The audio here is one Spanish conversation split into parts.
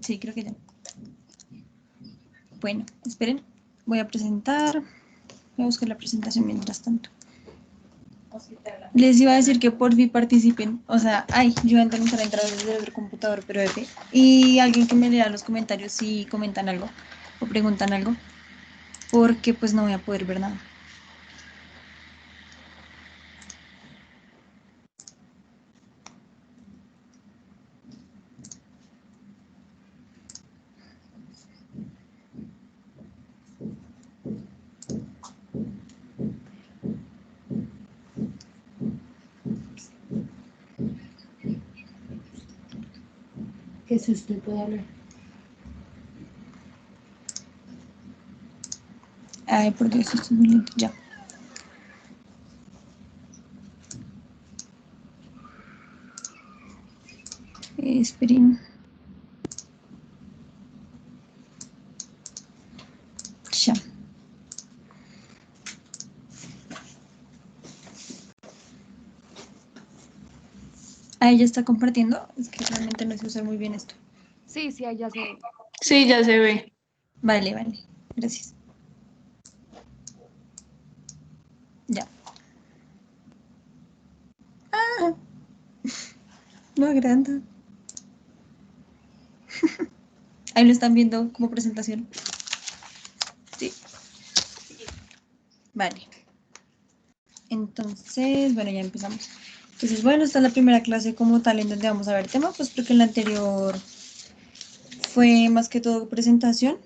Sí, creo que ya. Bueno, esperen. Voy a presentar. Voy a buscar la presentación mientras tanto. Les iba a decir que por fin participen. O sea, ay, yo voy a intentar entrar desde otro computador, pero F. Y alguien que me lea los comentarios si comentan algo o preguntan algo. Porque pues no voy a poder ver nada. ¿Qué es usted puede hablar? Ay, por Dios, esto es muy lento. Ya. Esperen. Ya. Ah, ella está compartiendo. Es que realmente no sé usar muy bien esto. Sí, sí, allá se ve. Sí, ya se ve. Vale, vale. Gracias. Ya. Ah, no agranda. Ahí lo están viendo como presentación. Sí. Vale. Entonces, bueno, ya empezamos. Entonces, bueno, esta es la primera clase como tal en donde vamos a ver tema, pues porque en la anterior fue más que todo presentación.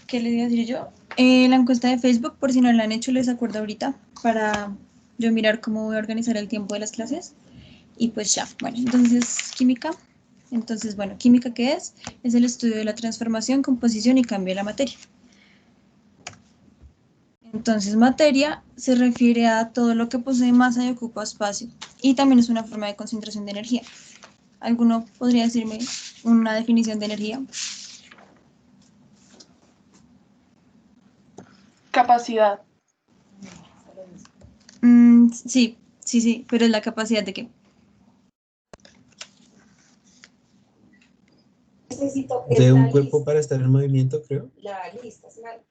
¿Qué les iba a decir yo? La encuesta de Facebook, por si no la han hecho, les acuerdo ahorita para yo mirar cómo voy a organizar el tiempo de las clases. Y pues ya, bueno, entonces química. Entonces, bueno, química, ¿qué es? Es el estudio de la transformación, composición y cambio de la materia. Entonces, materia se refiere a todo lo que posee masa y ocupa espacio. Y también es una forma de concentración de energía. ¿Alguno podría decirme una definición de energía? Capacidad. Sí, sí, sí, pero es la capacidad de qué. De un cuerpo para estar en movimiento, creo. La lista,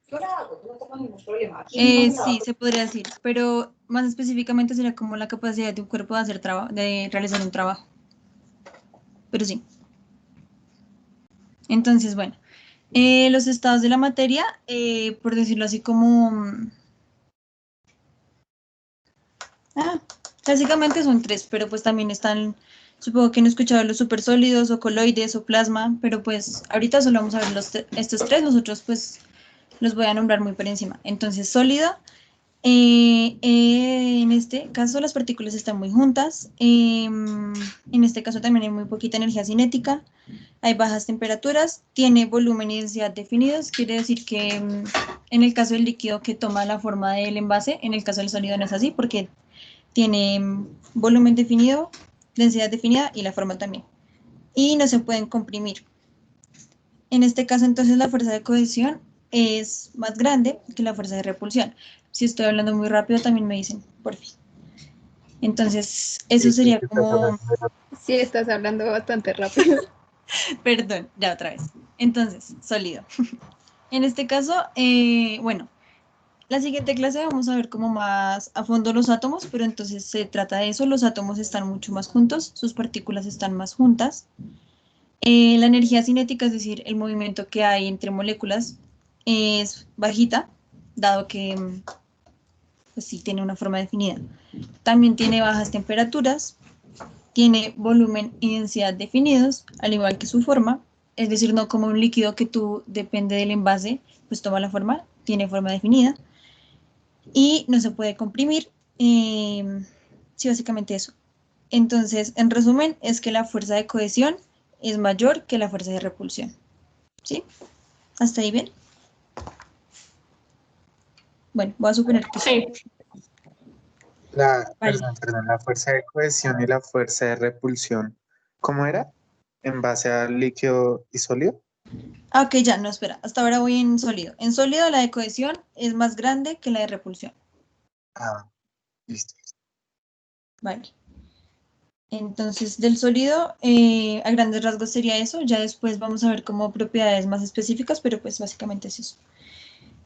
yo la hago, no tengo ningún problema. Sí, se podría decir, pero más específicamente sería como la capacidad de un cuerpo de hacer de realizar un trabajo. Pero sí. Entonces, bueno, los estados de la materia, por decirlo así como... básicamente son tres, pero pues también están, supongo que han escuchado los supersólidos o coloides o plasma, pero pues ahorita solo vamos a ver estos tres, los otros pues los voy a nombrar muy por encima. Entonces, sólido, en este caso las partículas están muy juntas, en este caso también hay muy poquita energía cinética, hay bajas temperaturas, tiene volumen y densidad definidos, quiere decir que en el caso del líquido que toma la forma del envase, en el caso del sólido no es así porque tiene volumen definido, densidad definida y la forma también. Y no se pueden comprimir. En este caso, entonces, la fuerza de cohesión es más grande que la fuerza de repulsión. Si estoy hablando muy rápido, también me dicen, por fin. Entonces, eso Sí, creo sería que estás como... hablando de la- Sí, estás hablando bastante rápido. Perdón, ya otra vez. Entonces, sólido. En este caso, bueno, la siguiente clase vamos a ver como más a fondo los átomos, pero entonces se trata de eso, los átomos están mucho más juntos, sus partículas están más juntas. La energía cinética, es decir, el movimiento que hay entre moléculas, es bajita, dado que pues sí tiene una forma definida. También tiene bajas temperaturas, tiene volumen y densidad definidos, al igual que su forma, es decir, no como un líquido que tú, depende del envase, pues toma la forma, tiene forma definida y no se puede comprimir. Sí, básicamente eso. Entonces, en resumen, es que la fuerza de cohesión es mayor que la fuerza de repulsión. ¿Sí? ¿Hasta ahí bien? Bueno, voy a suponer que sí. Sí. Vale. Perdón, la fuerza de cohesión y la fuerza de repulsión. ¿Cómo era? ¿En base al líquido y sólido? Ah, ok, ya, no, espera. Hasta ahora voy en sólido. En sólido la de cohesión es más grande que la de repulsión. Ah, listo. Vale. Entonces, del sólido, a grandes rasgos sería eso. Ya después vamos a ver como propiedades más específicas, pero pues básicamente es eso.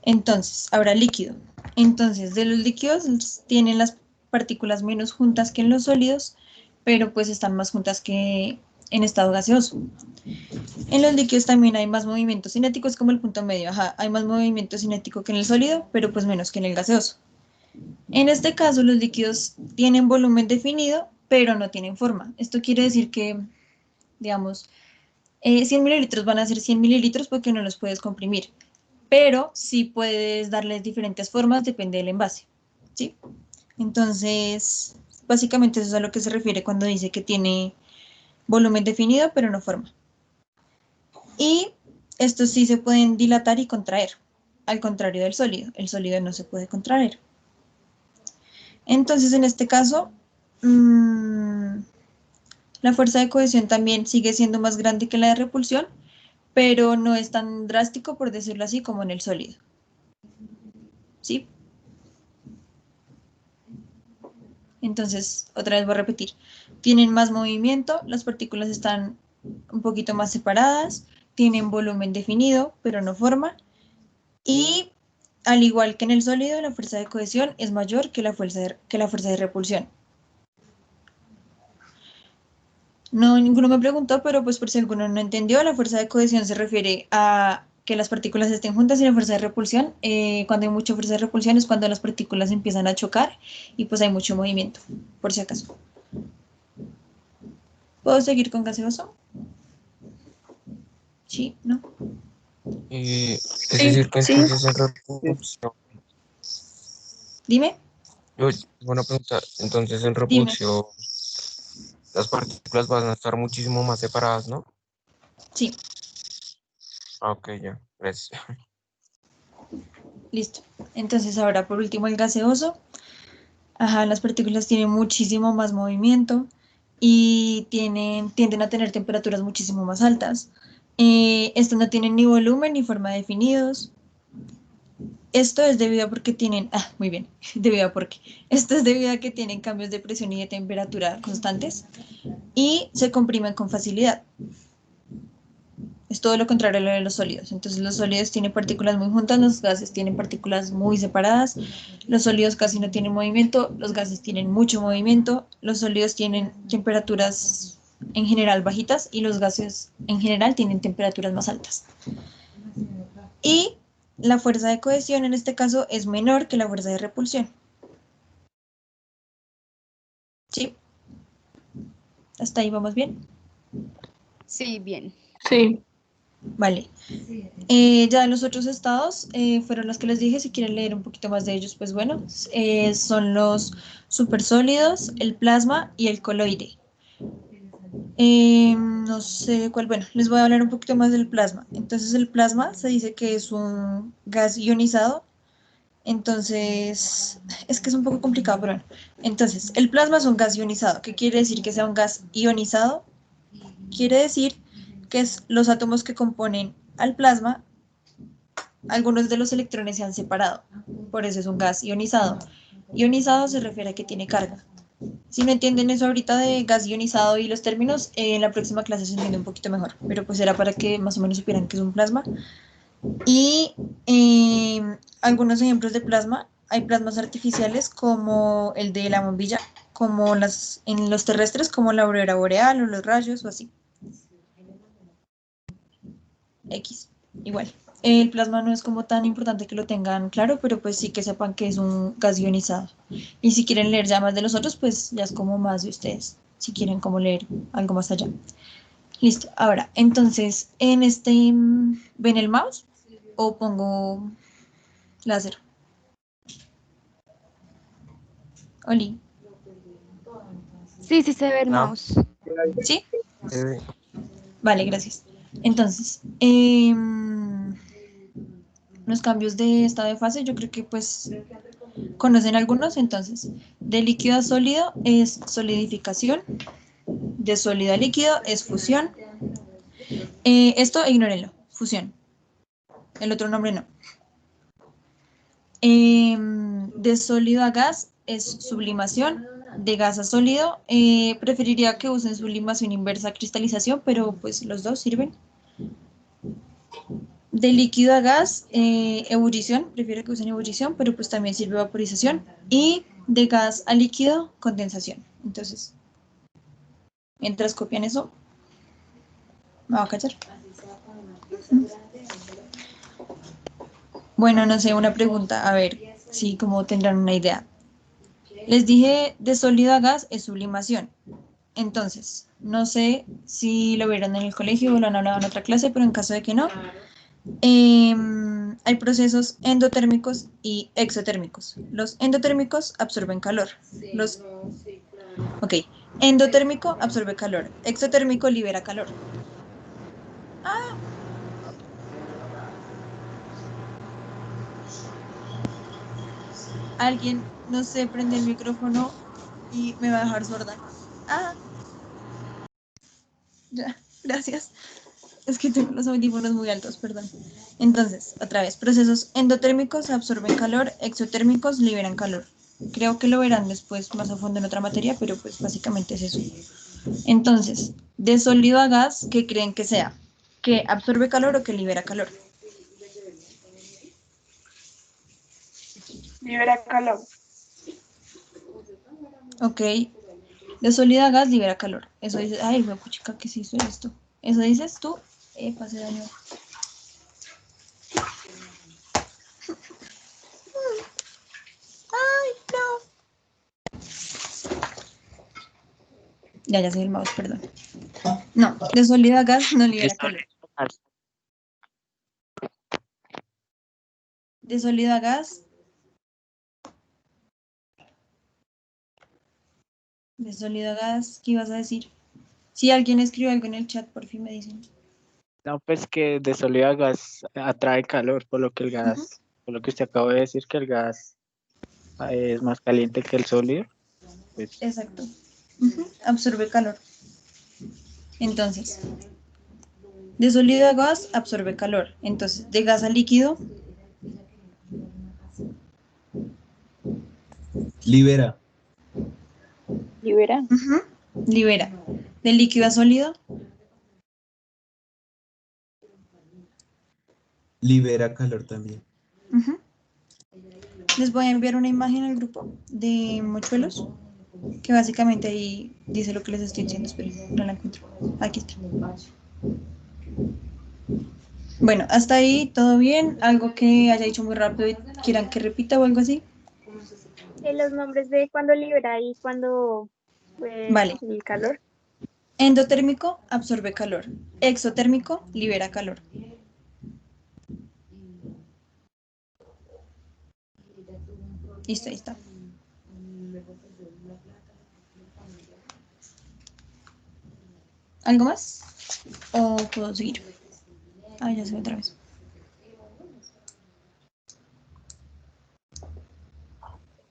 Entonces, ahora líquido. Entonces, de los líquidos tienen las partículas menos juntas que en los sólidos, pero pues están más juntas que en estado gaseoso. En los líquidos también hay más movimiento cinético, es como el punto medio. Ajá, hay más movimiento cinético que en el sólido, pero pues menos que en el gaseoso. En este caso, los líquidos tienen volumen definido, pero no tienen forma. Esto quiere decir que, digamos, 100 mililitros van a ser 100 mililitros porque no los puedes comprimir, pero sí puedes darles diferentes formas, depende del envase, ¿sí? Entonces, básicamente eso es a lo que se refiere cuando dice que tiene volumen definido, pero no forma. Y estos sí se pueden dilatar y contraer, al contrario del sólido. El sólido no se puede contraer. Entonces, en este caso, la fuerza de cohesión también sigue siendo más grande que la de repulsión, pero no es tan drástico, por decirlo así, como en el sólido. ¿Sí? Entonces, otra vez voy a repetir. Tienen más movimiento, las partículas están un poquito más separadas, tienen volumen definido, pero no forma. Y al igual que en el sólido, la fuerza de cohesión es mayor que la fuerza de repulsión. No, ninguno me preguntó, pero pues por si alguno no entendió, la fuerza de cohesión se refiere a que las partículas estén juntas y la fuerza de repulsión, cuando hay mucha fuerza de repulsión es cuando las partículas empiezan a chocar y pues hay mucho movimiento, por si acaso. ¿Puedo seguir con gaseoso? Sí, ¿no? Es Sí, decir, que sí. entonces en repulsión, Dime, yo tengo una pregunta, entonces en dime. repulsión las partículas van a estar muchísimo más separadas, ¿no? Sí, Ah, ok, ya, gracias. listo. Entonces ahora por último el gaseoso. Ajá, las partículas tienen muchísimo más movimiento y tienden a tener temperaturas muchísimo más altas. Estos no tienen ni volumen ni forma definidos. Esto es debido a porque tienen, muy bien, debido a porque. Esto es debido a que tienen cambios de presión y de temperatura constantes y se comprimen con facilidad. Es todo lo contrario a lo de los sólidos. Entonces los sólidos tienen partículas muy juntas, los gases tienen partículas muy separadas, los sólidos casi no tienen movimiento, los gases tienen mucho movimiento, los sólidos tienen temperaturas en general bajitas y los gases en general tienen temperaturas más altas. Y la fuerza de cohesión en este caso es menor que la fuerza de repulsión. ¿Sí? ¿Hasta ahí vamos bien? Sí, bien. Sí. Vale. Ya los otros estados fueron los que les dije. Si quieren leer un poquito más de ellos, pues bueno, son los supersólidos, el plasma y el coloide. No sé cuál, bueno, les voy a hablar un poquito más del plasma. Entonces el plasma se dice que es un gas ionizado. Entonces, es que es un poco complicado, pero bueno. Entonces, el plasma es un gas ionizado. ¿Qué quiere decir que sea un gas ionizado? Quiere decir que los átomos que componen al plasma, algunos de los electrones se han separado. Por eso es un gas ionizado. Ionizado se refiere a que tiene carga. Si no entienden eso ahorita de gas ionizado y los términos, en la próxima clase se entiende un poquito mejor. Pero pues era para que más o menos supieran que es un plasma. Y algunos ejemplos de plasma, hay plasmas artificiales como el de la bombilla, como en los terrestres, como la aurora boreal o los rayos o así. X, igual. El plasma no es como tan importante que lo tengan claro, pero pues sí que sepan que es un gas ionizado. Y si quieren leer ya más de los otros, pues ya es como más de ustedes, si quieren como leer algo más allá. Listo, ahora, entonces, ¿ven el mouse? ¿O pongo láser? Oli, Sí, sí se ve el Ah, mouse. ¿sí? eh, Vale, gracias. Entonces, los cambios de estado de fase, yo creo que pues conocen algunos. Entonces, de líquido a sólido es solidificación, de sólido a líquido es fusión. Esto ignórenlo, fusión. El otro nombre no. De sólido a gas es sublimación. De gas a sólido, preferiría que usen sublimación inversa a cristalización, pero pues los dos sirven. De líquido a gas, ebullición, prefiero que usen ebullición, pero pues también sirve vaporización. Y de gas a líquido, condensación. Entonces, mientras copian eso, me voy a callar. Bueno, no sé, una pregunta, a ver si como tendrán una idea. Les dije de sólido a gas es sublimación. Entonces, no sé si lo vieron en el colegio o lo han hablado en otra clase, pero en caso de que no, hay procesos endotérmicos y exotérmicos. Los endotérmicos absorben calor. Ok, endotérmico absorbe calor, exotérmico libera calor. Alguien, no sé, prende el micrófono y me va a dejar sorda. Ya, gracias. Es que tengo los audífonos muy altos, perdón. Entonces, otra vez, procesos endotérmicos absorben calor, exotérmicos liberan calor. Creo que lo verán después más a fondo en otra materia, pero pues básicamente es eso. Entonces, de sólido a gas, ¿qué creen que sea? ¿Que absorbe calor o que libera calor? Libera calor. Ok, de sólido a gas libera calor. Eso dice, ay, huepuchica, ¿qué se hizo esto? Eso dices tú, pase daño. Ay, no. Ya sé el mouse, perdón. No, de sólido a gas no libera calor. De sólido a gas. De sólido a gas, ¿qué ibas a decir? Si alguien escribe algo en el chat, por fin me dicen. No, pues que de sólido a gas atrae calor, por lo que el gas, por lo que usted acaba de decir que el gas es más caliente que el sólido. Pues, Exacto. Absorbe calor. Entonces, de sólido a gas absorbe calor. Entonces, de gas a líquido. Libera. Libera. Libera. De líquido a sólido. Libera calor también. Les voy a enviar una imagen al grupo de mochuelos, que básicamente ahí dice lo que les estoy diciendo. Esperen, no la encuentro. Aquí está. Bueno, hasta ahí todo bien. ¿Algo que haya dicho muy rápido y quieran que repita o algo así? Los nombres de cuando libera y cuando Vale. el calor. Endotérmico absorbe calor. Exotérmico libera calor. Listo, ahí está. ¿Algo más? ¿O puedo seguir? Ya se ve otra vez.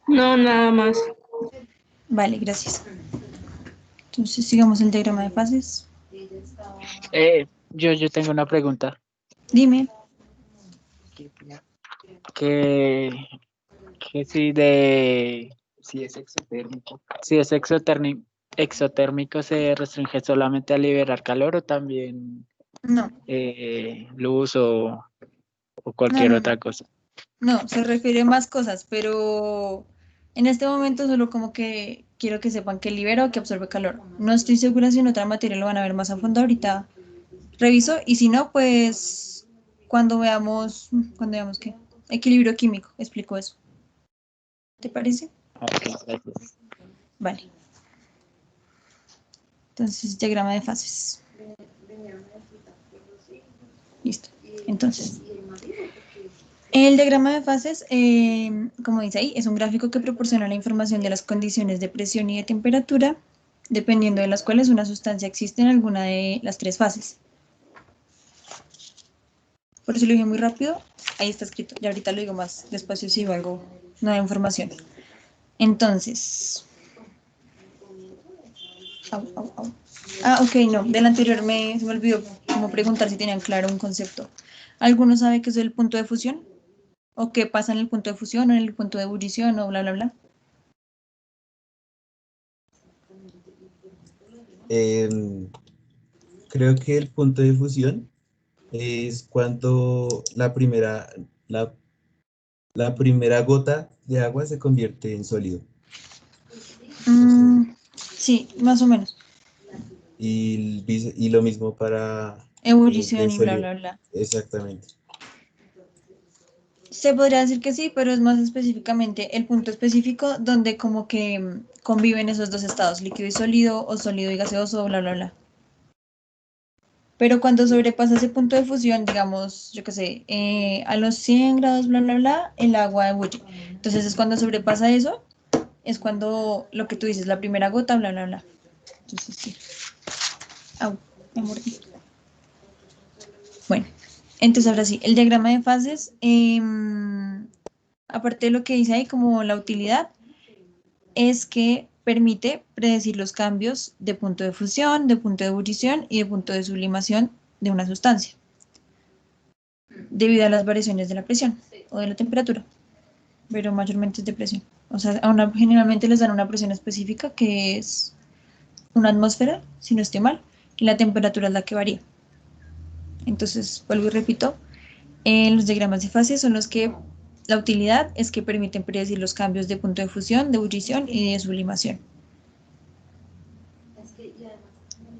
No, nada más. Vale, gracias. Entonces sigamos el diagrama de fases. yo tengo una pregunta. Dime. Que si es exotérmico. Si es exotérmico, ¿se restringe solamente a liberar calor o también No, luz o no, cualquier no, otra no. cosa? No, se refiere a más cosas, pero en este momento solo como que quiero que sepan que libera o que absorbe calor. No estoy segura si en otra materia lo van a ver más a fondo. Ahorita reviso y si no, pues cuando veamos qué. Equilibrio químico, explico eso. ¿Te parece? Ok, gracias. Vale. Entonces, diagrama de fases. Listo. Entonces, el diagrama de fases, como dice ahí, es un gráfico que proporciona la información de las condiciones de presión y de temperatura, dependiendo de las cuales una sustancia existe en alguna de las tres fases. Por eso lo dije muy rápido, ahí está escrito. Y ahorita lo digo más despacio si veo algo, nueva información. Entonces, au. Ok, no, del anterior se me olvidó como preguntar si tenían claro un concepto. ¿Alguno sabe qué es el punto de fusión? ¿O qué pasa en el punto de fusión o en el punto de ebullición o bla, bla, bla? Creo que el punto de fusión es cuando la, la primera gota de agua se convierte en sólido. Sí, más o menos. Y lo mismo para Ebullición de y bla, sólido. bla, bla. Exactamente. Se podría decir que sí, pero es más específicamente el punto específico donde como que conviven esos dos estados, líquido y sólido, o sólido y gaseoso, bla, bla, bla. Pero cuando sobrepasa ese punto de fusión, digamos, yo qué sé, a los 100 grados, bla, bla, bla, el agua ebulle. Entonces es cuando sobrepasa eso, es cuando lo que tú dices, la primera gota, bla, bla, bla. Entonces sí. Au, me mordí. Bueno, entonces ahora sí, el diagrama de fases, aparte de lo que dice ahí como la utilidad, es que permite predecir los cambios de punto de fusión, de punto de ebullición y de punto de sublimación de una sustancia, debido a las variaciones de la presión o de la temperatura, pero mayormente es de presión. O sea, generalmente les dan una presión específica que es una atmósfera, si no estoy mal, y la temperatura es la que varía. Entonces, vuelvo y repito, los diagramas de fase son los que la utilidad es que permiten predecir los cambios de punto de fusión, de ebullición y de sublimación.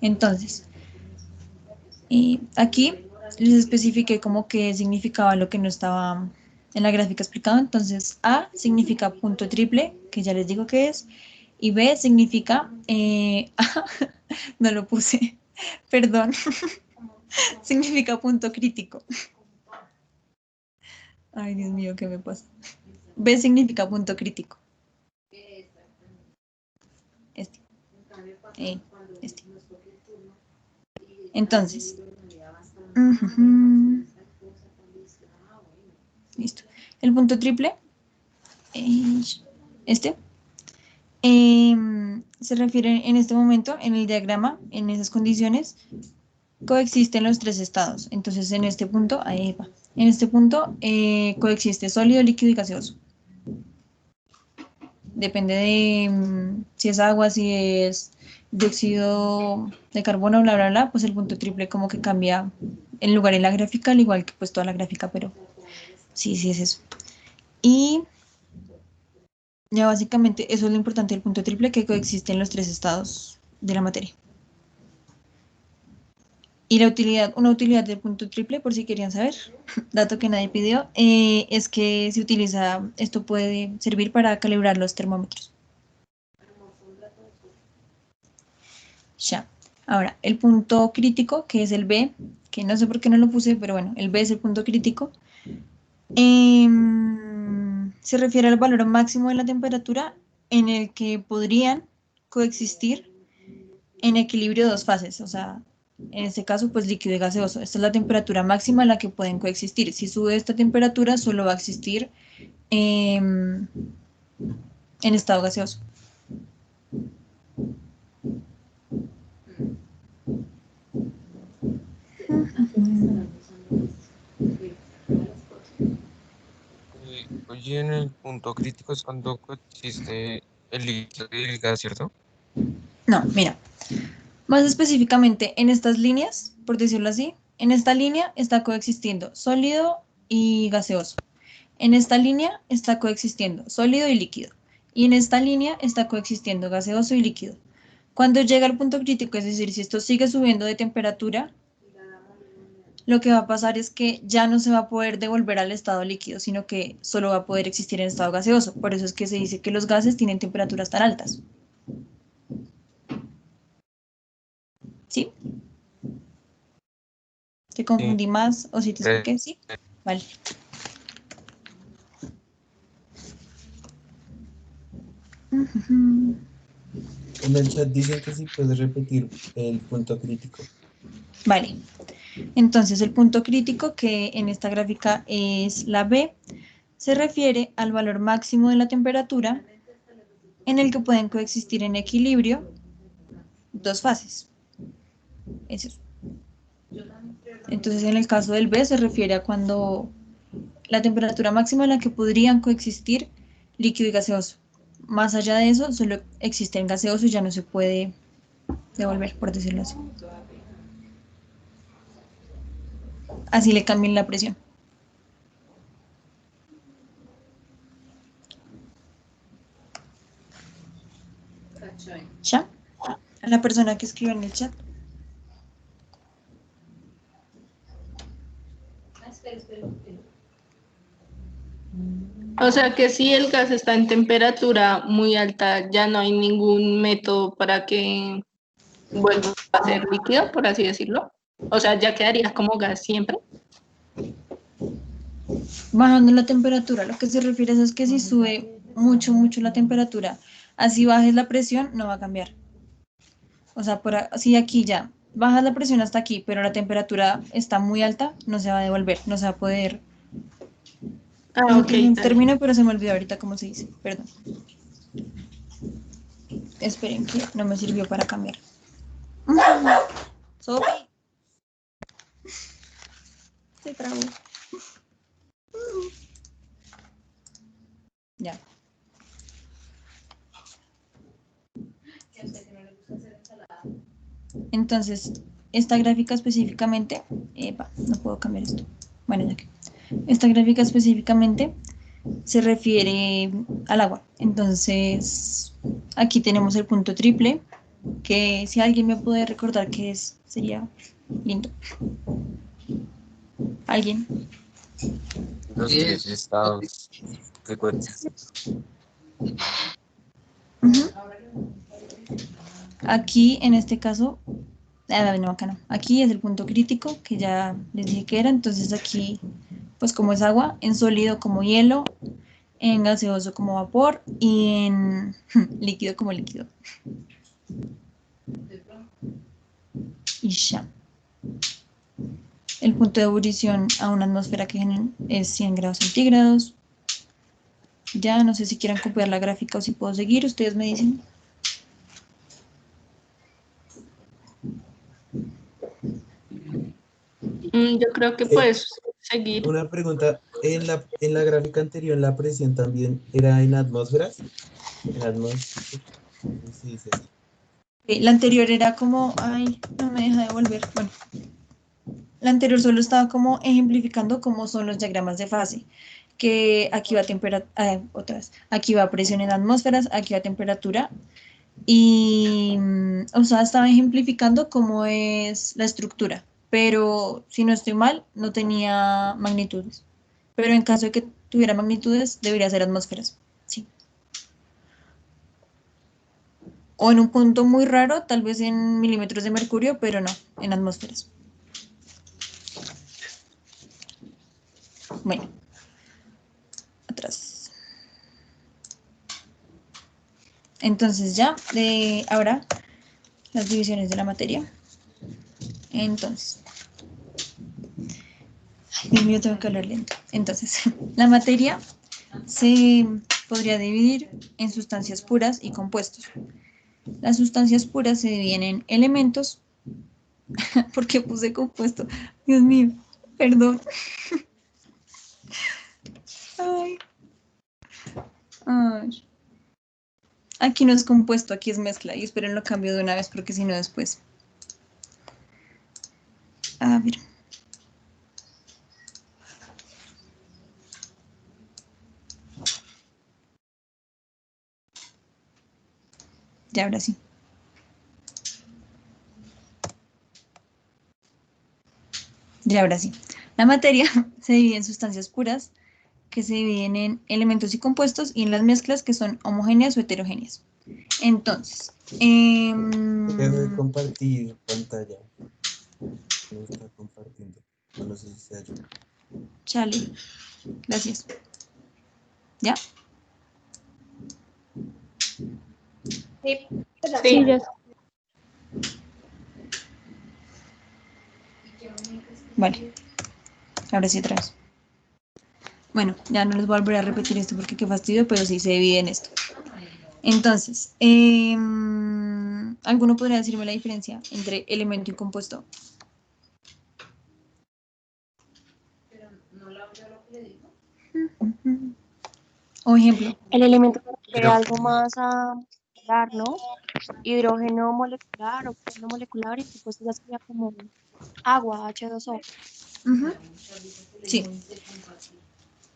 Entonces, aquí les especifiqué como que significaba lo que no estaba en la gráfica explicado. Entonces, A significa punto triple, que ya les digo que es, y B significa, no lo puse, perdón, significa punto crítico. Ay, Dios mío, ¿qué me pasa? B significa punto crítico. Este. Este. Entonces. Listo. El punto triple. Este. Se refiere en este momento, en el diagrama, en esas condiciones, coexisten los tres estados. Entonces, en este punto, ahí va. En este punto coexiste sólido, líquido y gaseoso. Depende de si es agua, si es dióxido de carbono, bla, bla, bla, pues el punto triple como que cambia el lugar en la gráfica, al igual que pues toda la gráfica, pero sí, sí es eso. Y ya básicamente eso es lo importante del punto triple, que coexisten los tres estados de la materia. Y la utilidad, una utilidad del punto triple, por si querían saber, dato que nadie pidió, es que se utiliza, esto puede servir para calibrar los termómetros. Ya. Ahora, el punto crítico, que es el B, que no sé por qué no lo puse, pero bueno, el B es el punto crítico. Se refiere al valor máximo de la temperatura en el que podrían coexistir en equilibrio dos fases, o sea, en este caso, pues líquido y gaseoso. Esta es la temperatura máxima en la que pueden coexistir. Si sube esta temperatura, solo va a existir en estado gaseoso. Oye, en el punto crítico es cuando coexiste el líquido y el gas, ¿cierto? No, mira, más específicamente en estas líneas, por decirlo así, en esta línea está coexistiendo sólido y gaseoso. En esta línea está coexistiendo sólido y líquido. Y en esta línea está coexistiendo gaseoso y líquido. Cuando llega al punto crítico, es decir, si esto sigue subiendo de temperatura, lo que va a pasar es que ya no se va a poder devolver al estado líquido, sino que solo va a poder existir en estado gaseoso. Por eso es que se dice que los gases tienen temperaturas tan altas. ¿Sí? ¿Te confundí más o si te expliqué? ¿Sí? Vale. En el chat dicen que sí puedes repetir el punto crítico. Vale. Entonces, el punto crítico, que en esta gráfica es la B, se refiere al valor máximo de la temperatura en el que pueden coexistir en equilibrio dos fases. Es eso. Entonces, en el caso del B se refiere a cuando la temperatura máxima en la que podrían coexistir líquido y gaseoso. más allá de eso, solo existe el gaseoso y ya no se puede devolver, por decirlo así. Así le cambian la presión. ¿Ya? A la persona que escribe en el chat. O sea que si el gas está en temperatura muy alta, ya no hay ningún método para que vuelva a ser líquido, por así decirlo. O sea, ya quedaría como gas siempre. Bajando la temperatura, lo que se refiere a eso es que si sube mucho la temperatura, así bajes la presión, no va a cambiar. O sea, si aquí ya bajas la presión hasta aquí, pero la temperatura está muy alta, no se va a devolver, no se va a poder. Ah, ok. Un término, pero se me olvidó ahorita cómo se dice, perdón. Esperen que no me sirvió para cambiar. Sophie. Se trabó. Ya. Entonces, esta gráfica específicamente, no puedo cambiar esto. Bueno, ya que. Esta gráfica específicamente se refiere al agua. Entonces, aquí tenemos el punto triple, que si alguien me puede recordar qué es, sería lindo. ¿Alguien? Los 3 estados que coexisten. Aquí, en este caso, no, acá no. Aquí es el punto crítico, que ya les dije que era. Entonces aquí, pues como es agua, en sólido como hielo, en gaseoso como vapor y en líquido como líquido. Y ya. El punto de ebullición a una atmósfera que es 100 grados centígrados. Ya, no sé si quieran copiar la gráfica o si puedo seguir, ustedes me dicen. Yo creo que puedes seguir. Una pregunta, en la gráfica anterior la presión también era en atmósferas. En atmósferas. Sí, dice así. La anterior era como, ay, no me deja de volver. Bueno, la anterior solo estaba como ejemplificando cómo son los diagramas de fase. Que aquí va temperatura, aquí va presión en atmósferas, aquí va temperatura. Y, o sea, estaba ejemplificando cómo es la estructura. Pero si no estoy mal, no tenía magnitudes. Pero en caso de que tuviera magnitudes, debería ser atmósferas. Sí. O en un punto muy raro, tal vez en milímetros de mercurio, pero no, en atmósferas. Bueno, atrás. Entonces ya, ahora las divisiones de la materia. Entonces, ay, Dios mío, tengo que hablar lento. Entonces, la materia se podría dividir en sustancias puras y compuestos. Las sustancias puras se dividen en elementos. ¿Por qué puse compuesto? Dios mío, perdón. Ay. Ay. Aquí no es compuesto, aquí es mezcla. Y esperen lo cambio de una vez porque si no después. A ver. Ya, ahora sí. Ya, ahora sí. La materia se divide en sustancias puras, que se dividen en elementos y compuestos, y en las mezclas, que son homogéneas o heterogéneas. Entonces, Deja de compartir pantalla. No está compartiendo. No sé si se ayuda. chale. Gracias. ¿Ya? Sí, Sí. ya. Vale. Ahora sí otra vez. Bueno, ya no les voy a volver a repetir esto porque qué fastidio, pero sí se divide en esto. Entonces, ¿alguno podría decirme la diferencia entre elemento y compuesto? O ejemplo, El elemento se refiere a Hidro- algo más a molecular, ¿no? Hidrógeno molecular, oxígeno molecular, y pues ya sería como agua, H2O. ujú, sí.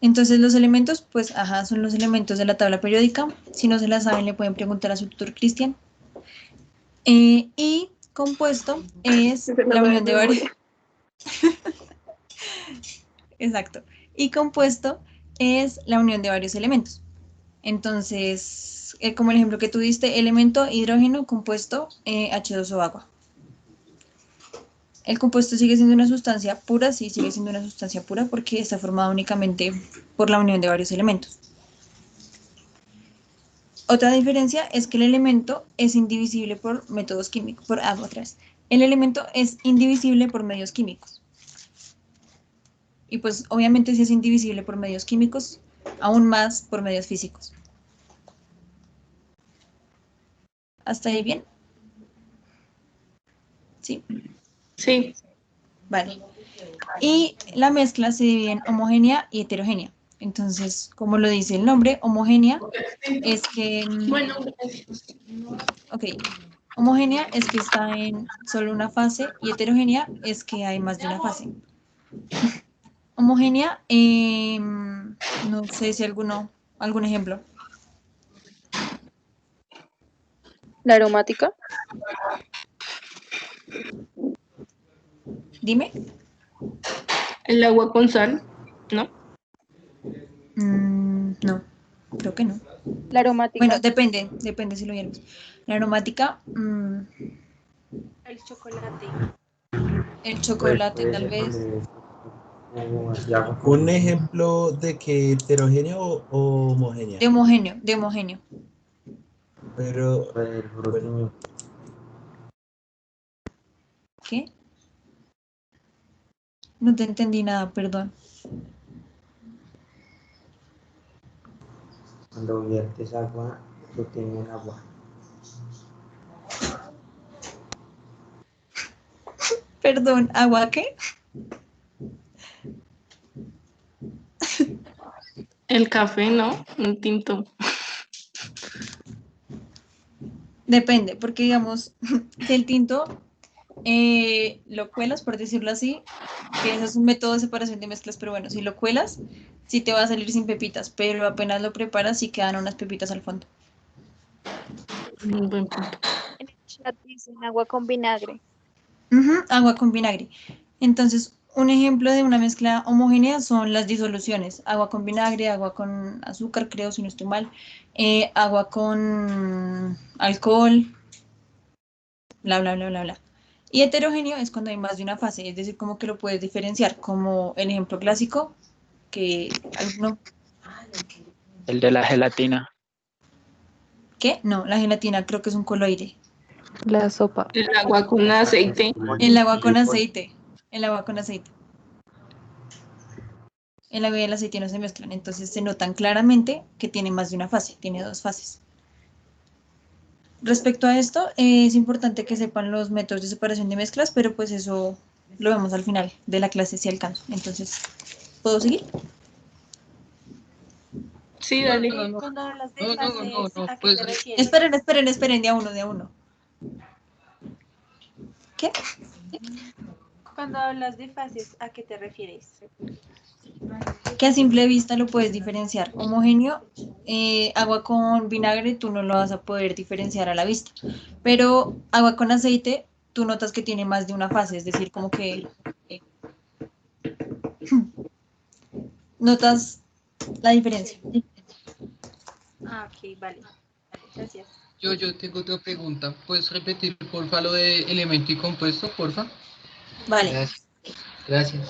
Entonces los elementos, pues, ajá, son los elementos de la tabla periódica. Si no se la saben, le pueden preguntar a su tutor Cristian. Y compuesto es Se lo la sabe unión de de varios. memoria. Exacto. Y compuesto es la unión de varios elementos. Entonces, como el ejemplo que tú diste, elemento hidrógeno compuesto H2O agua. El compuesto sigue siendo una sustancia pura, sí, sigue siendo una sustancia pura porque está formada únicamente por la unión de varios elementos. Otra diferencia es que el elemento es indivisible por métodos químicos, otra vez. El elemento es indivisible por medios químicos. Y pues obviamente si es indivisible por medios químicos, aún más por medios físicos. ¿Hasta ahí bien? ¿Sí? Sí, Vale. Y la mezcla se divide en homogénea y heterogénea. Entonces, como lo dice el nombre, homogénea es que, bueno, gracias. ok, homogénea es que está en solo una fase y heterogénea es que hay más de una fase. Homogénea, no sé si algún ejemplo. La aromática, Dime. El agua con sal, ¿no? No, creo que no. la Bueno, aromática, depende si lo hierves. La aromática, El chocolate. el Pues chocolate puede tal ser vez. también como de agua. Un ejemplo de que heterogénea o homogénea. De homogéneo. Pero, bueno, ¿Qué? No te entendí nada, perdón. cuando viertes agua, tú tienes agua. Perdón, ¿agua qué? El café, ¿no? Un tinto. Depende, porque digamos, si el tinto lo cuelas, por decirlo así, que eso es un método de separación de mezclas, pero bueno, si lo cuelas, sí te va a salir sin pepitas, pero apenas lo preparas, sí quedan unas pepitas al fondo. Un buen punto. En el chat dicen agua con vinagre. Ujú, agua con vinagre. Entonces, un ejemplo de una mezcla homogénea son las disoluciones. Agua con vinagre, agua con azúcar, creo, si no estoy mal, agua con alcohol, bla, bla, bla, bla, bla. Y heterogéneo es cuando hay más de una fase, es decir, como que lo puedes diferenciar, como el ejemplo clásico, que no, El de la gelatina. ¿qué? No, la gelatina creo que es un coloide. la sopa. El agua con aceite. El agua con aceite, el agua con aceite. El agua y el aceite no se mezclan, entonces se notan claramente que tiene más de una fase, tiene dos fases. Respecto a esto, es importante que sepan los métodos de separación de mezclas, pero pues eso lo vemos al final de la clase si alcanzo. Entonces, ¿puedo seguir? Sí, dale. Cuando hablas de No, fases, ¿a qué pues te refieres? Esperen, de a uno. ¿Qué? Cuando hablas de fases, ¿a qué te refieres? Que a simple vista lo puedes diferenciar. Homogéneo, agua con vinagre, tú no lo vas a poder diferenciar a la vista. Pero agua con aceite, tú notas que tiene más de una fase, es decir, como que eh, notas la diferencia. Ah, ok, vale. Gracias. yo tengo otra pregunta. ¿Puedes repetir, porfa, lo de elemento y compuesto, porfa? Vale. Gracias. Gracias.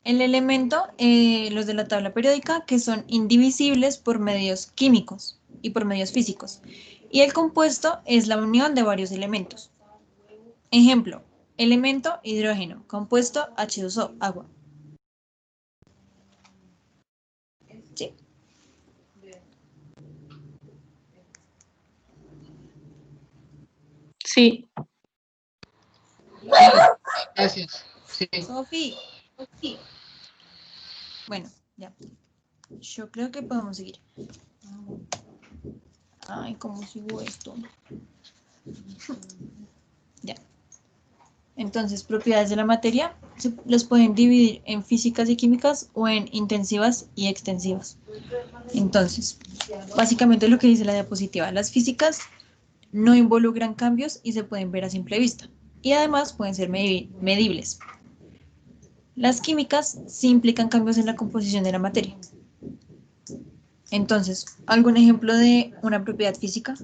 El elemento, los de la tabla periódica, que son indivisibles por medios químicos y por medios físicos. Y el compuesto es la unión de varios elementos. Ejemplo, elemento hidrógeno, compuesto H2O, agua. ¿Sí? Sí. Gracias. Sí. Sofi. Bueno, ya. Yo creo que podemos seguir. Ay, ¿cómo sigo esto? Ya. Entonces, propiedades de la materia las pueden dividir en físicas y químicas o en intensivas y extensivas. Entonces, básicamente lo que dice la diapositiva, las físicas no involucran cambios y se pueden ver a simple vista. Y además pueden ser medibles. Las químicas sí implican cambios en la composición de la materia. Entonces, ¿algún ejemplo de una propiedad física?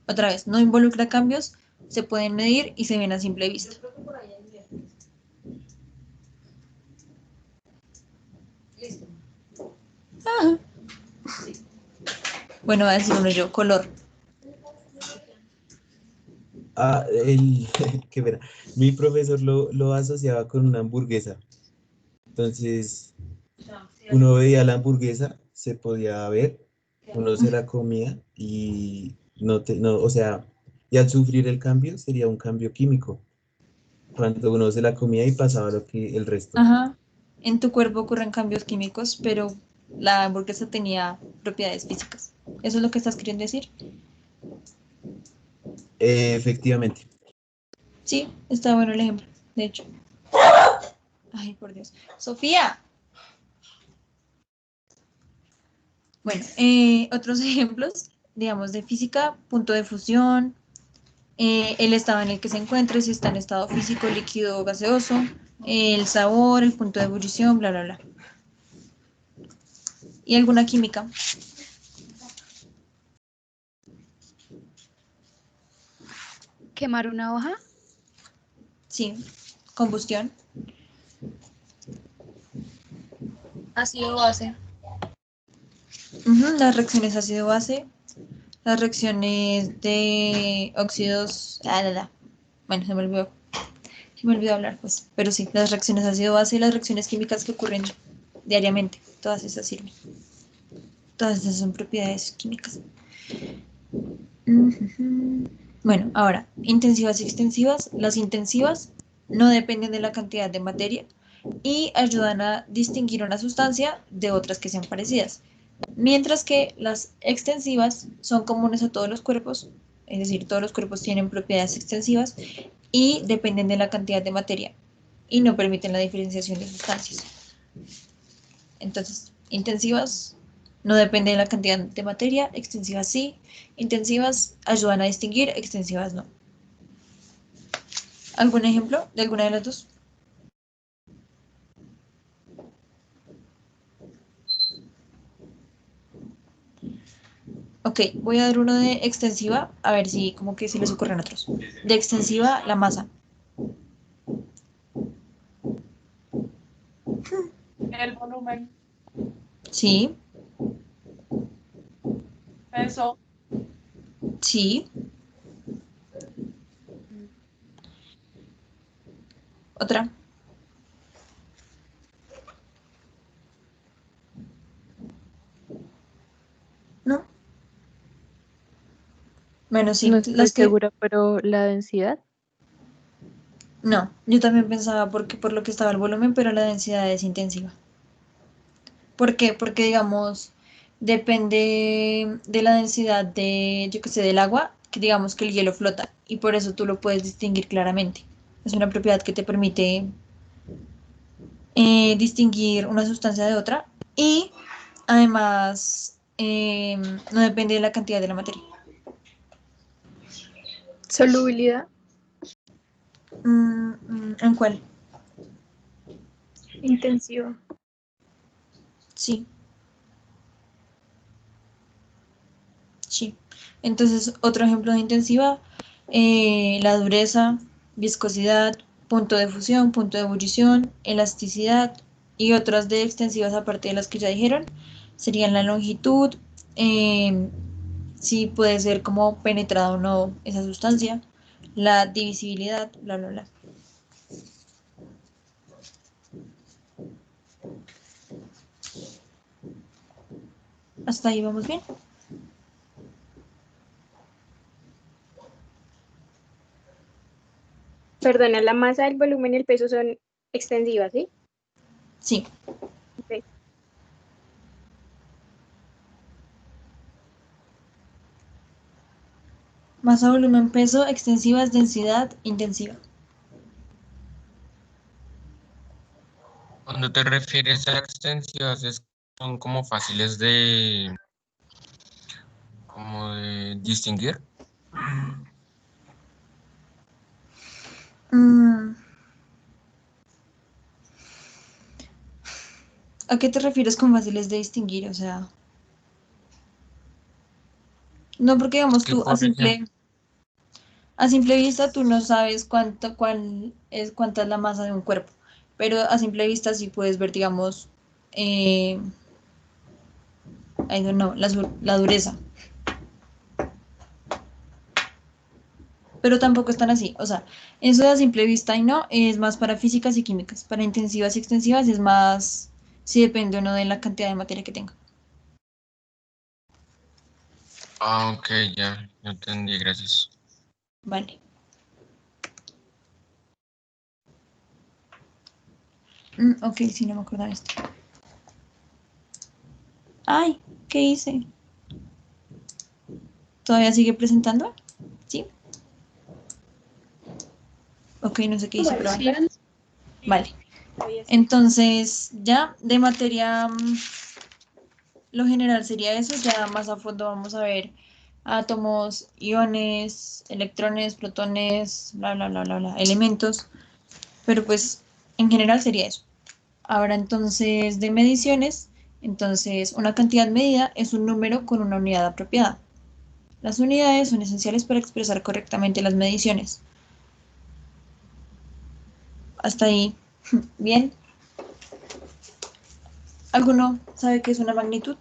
Otra vez, no involucra cambios, se pueden medir y se ven a simple vista. Ajá. Bueno, voy a decir uno yo, color. Ah, qué pena. Mi profesor lo asociaba con una hamburguesa. Entonces, uno veía la hamburguesa, se podía ver, uno se la comía y o sea, y al sufrir el cambio sería un cambio químico. Cuando uno se la comía y pasaba el resto. Ajá. En tu cuerpo ocurren cambios químicos, pero la hamburguesa tenía propiedades físicas. ¿Eso es lo que estás queriendo decir? Efectivamente. Sí, está bueno el ejemplo, de hecho. Ay, por Dios. Sofía. Bueno, otros ejemplos, digamos, de física, punto de fusión, el estado en el que se encuentre, si está en estado físico, líquido o gaseoso, el sabor, el punto de ebullición, bla, bla, bla. ¿Y alguna química? ¿Quemar una hoja? Sí, combustión. Ácido base. Las reacciones ácido-base, las reacciones de óxidos. Bueno, se me olvidó hablar, pues. Pero sí, las reacciones ácido-base y las reacciones químicas que ocurren diariamente, todas esas sirven. Todas esas son propiedades químicas. Bueno, ahora, intensivas y extensivas. Las intensivas no dependen de la cantidad de materia y ayudan a distinguir una sustancia de otras que sean parecidas. Mientras que las extensivas son comunes a todos los cuerpos, es decir, todos los cuerpos tienen propiedades extensivas y dependen de la cantidad de materia y no permiten la diferenciación de sustancias. Entonces, intensivas no dependen de la cantidad de materia, extensivas sí, intensivas ayudan a distinguir, extensivas no. ¿Algún ejemplo de alguna de las dos? Ok, voy a dar uno de extensiva, a ver si como que se les ocurren otros. De extensiva, la masa. El volumen, Sí, peso, sí. Otra. ¿No? Bueno, No sí, estoy las que... segura, pero la densidad. No, yo también pensaba porque por lo que estaba el volumen, pero la densidad es intensiva. ¿Por qué? Porque, digamos, depende de la densidad de, yo qué sé, del agua, que digamos que el hielo flota y por eso tú lo puedes distinguir claramente. Es una propiedad que te permite distinguir una sustancia de otra y además no depende de la cantidad de la materia. Solubilidad. ¿En cuál? Intensiva. Sí, sí. Entonces, otro ejemplo de intensiva, la dureza, viscosidad, punto de fusión, punto de ebullición, elasticidad y otras de extensivas aparte de las que ya dijeron, serían la longitud, eh, si puede ser como penetrada o no esa sustancia, la divisibilidad, bla, bla, bla. Hasta ahí vamos bien. Perdona, la masa, el volumen y el peso son extensivas, ¿sí? Sí. Ok. Masa, volumen, peso, extensivas, densidad, intensiva. Cuando te refieres a extensivas, son como fáciles de distinguir. Mm, ¿A qué te refieres con fáciles de distinguir? O sea, no porque digamos Que tú por ejemplo, a simple vista tú no sabes cuánta es la masa de un cuerpo, pero a simple vista sí puedes ver, digamos, I don't know, la dureza. Pero tampoco es tan así. O sea, eso de a simple vista y no, es más para físicas y químicas. Para intensivas y extensivas es más, sí depende uno de la cantidad de materia que tenga. ok, ya entendí, gracias. Vale. Ok, sí, no me acordaba de esto. Ay, ¿qué hice? ¿Todavía sigue presentando? Sí. Ok, no sé qué hice, pero Sí, vale. Entonces, ya de materia, lo general sería eso. Ya más a fondo vamos a ver átomos, iones, electrones, protones, bla, bla, bla, bla, bla, elementos. Pero pues en general sería eso. Ahora entonces de mediciones, entonces una cantidad medida es un número con una unidad apropiada. Las unidades son esenciales para expresar correctamente las mediciones. Hasta ahí, bien. ¿Alguno sabe qué es una magnitud?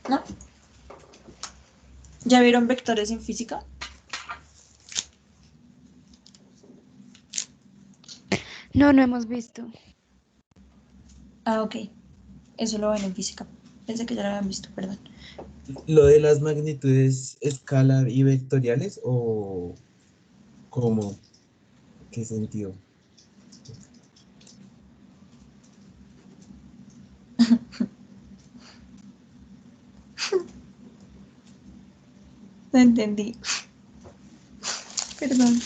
¿No? ¿Ya vieron vectores en física? no, no hemos visto. Ah, ok. Eso lo ven en física. Pensé que ya lo habían visto, perdón. ¿Lo de las magnitudes escalar y vectoriales o cómo? ¿Qué sentido? No entendí. Perdón.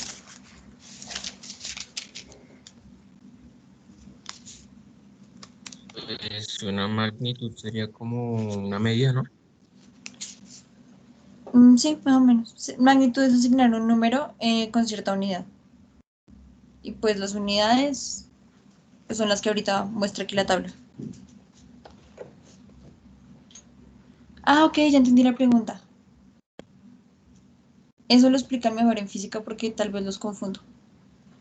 Es una magnitud, sería como una medida, ¿no? Sí, más o menos. Magnitud es asignar un número con cierta unidad. Y pues las unidades pues, son las que ahorita muestra aquí la tabla. Ah, ok, ya entendí la pregunta. Eso lo explican mejor en física porque tal vez los confundo.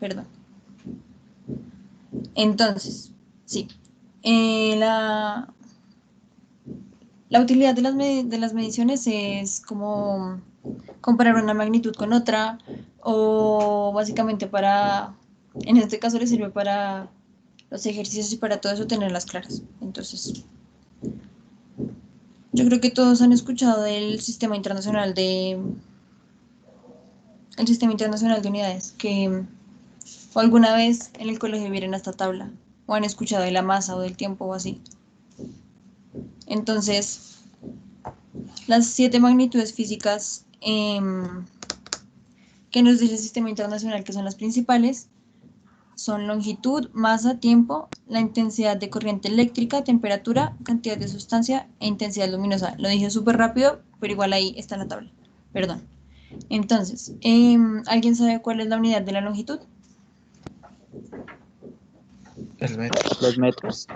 Perdón. Entonces, sí. La utilidad de las mediciones es como comparar una magnitud con otra o básicamente en este caso le sirve para los ejercicios y para todo eso tenerlas claras. Entonces, yo creo que todos han escuchado del Sistema Internacional de Unidades, que o alguna vez en el colegio vieron esta tabla o han escuchado de la masa o del tiempo o así. Entonces, las 7 magnitudes físicas que nos dice el Sistema Internacional, que son las principales, son longitud, masa, tiempo, la intensidad de corriente eléctrica, temperatura, cantidad de sustancia e intensidad luminosa. Lo dije súper rápido, pero igual ahí está la tabla. Perdón. Entonces, ¿alguien sabe cuál es la unidad de la longitud? El metro. Los metros.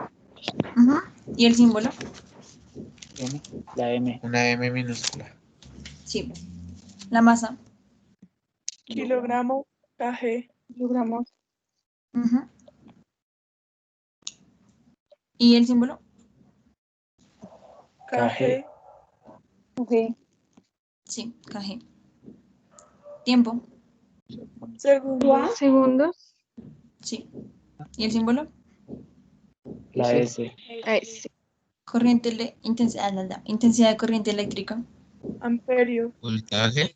Ujú. ¿Y el símbolo? M, la M. Una M minúscula. Sí. La masa. Kilogramo, kg. Kilogramos. Ujú. ¿Y el símbolo? kg. Ok. Sí, kg. Tiempo. Segundos. Segundos. Sí. ¿Y el símbolo? La S. S. Intensidad de corriente eléctrica. Amperio. Voltaje.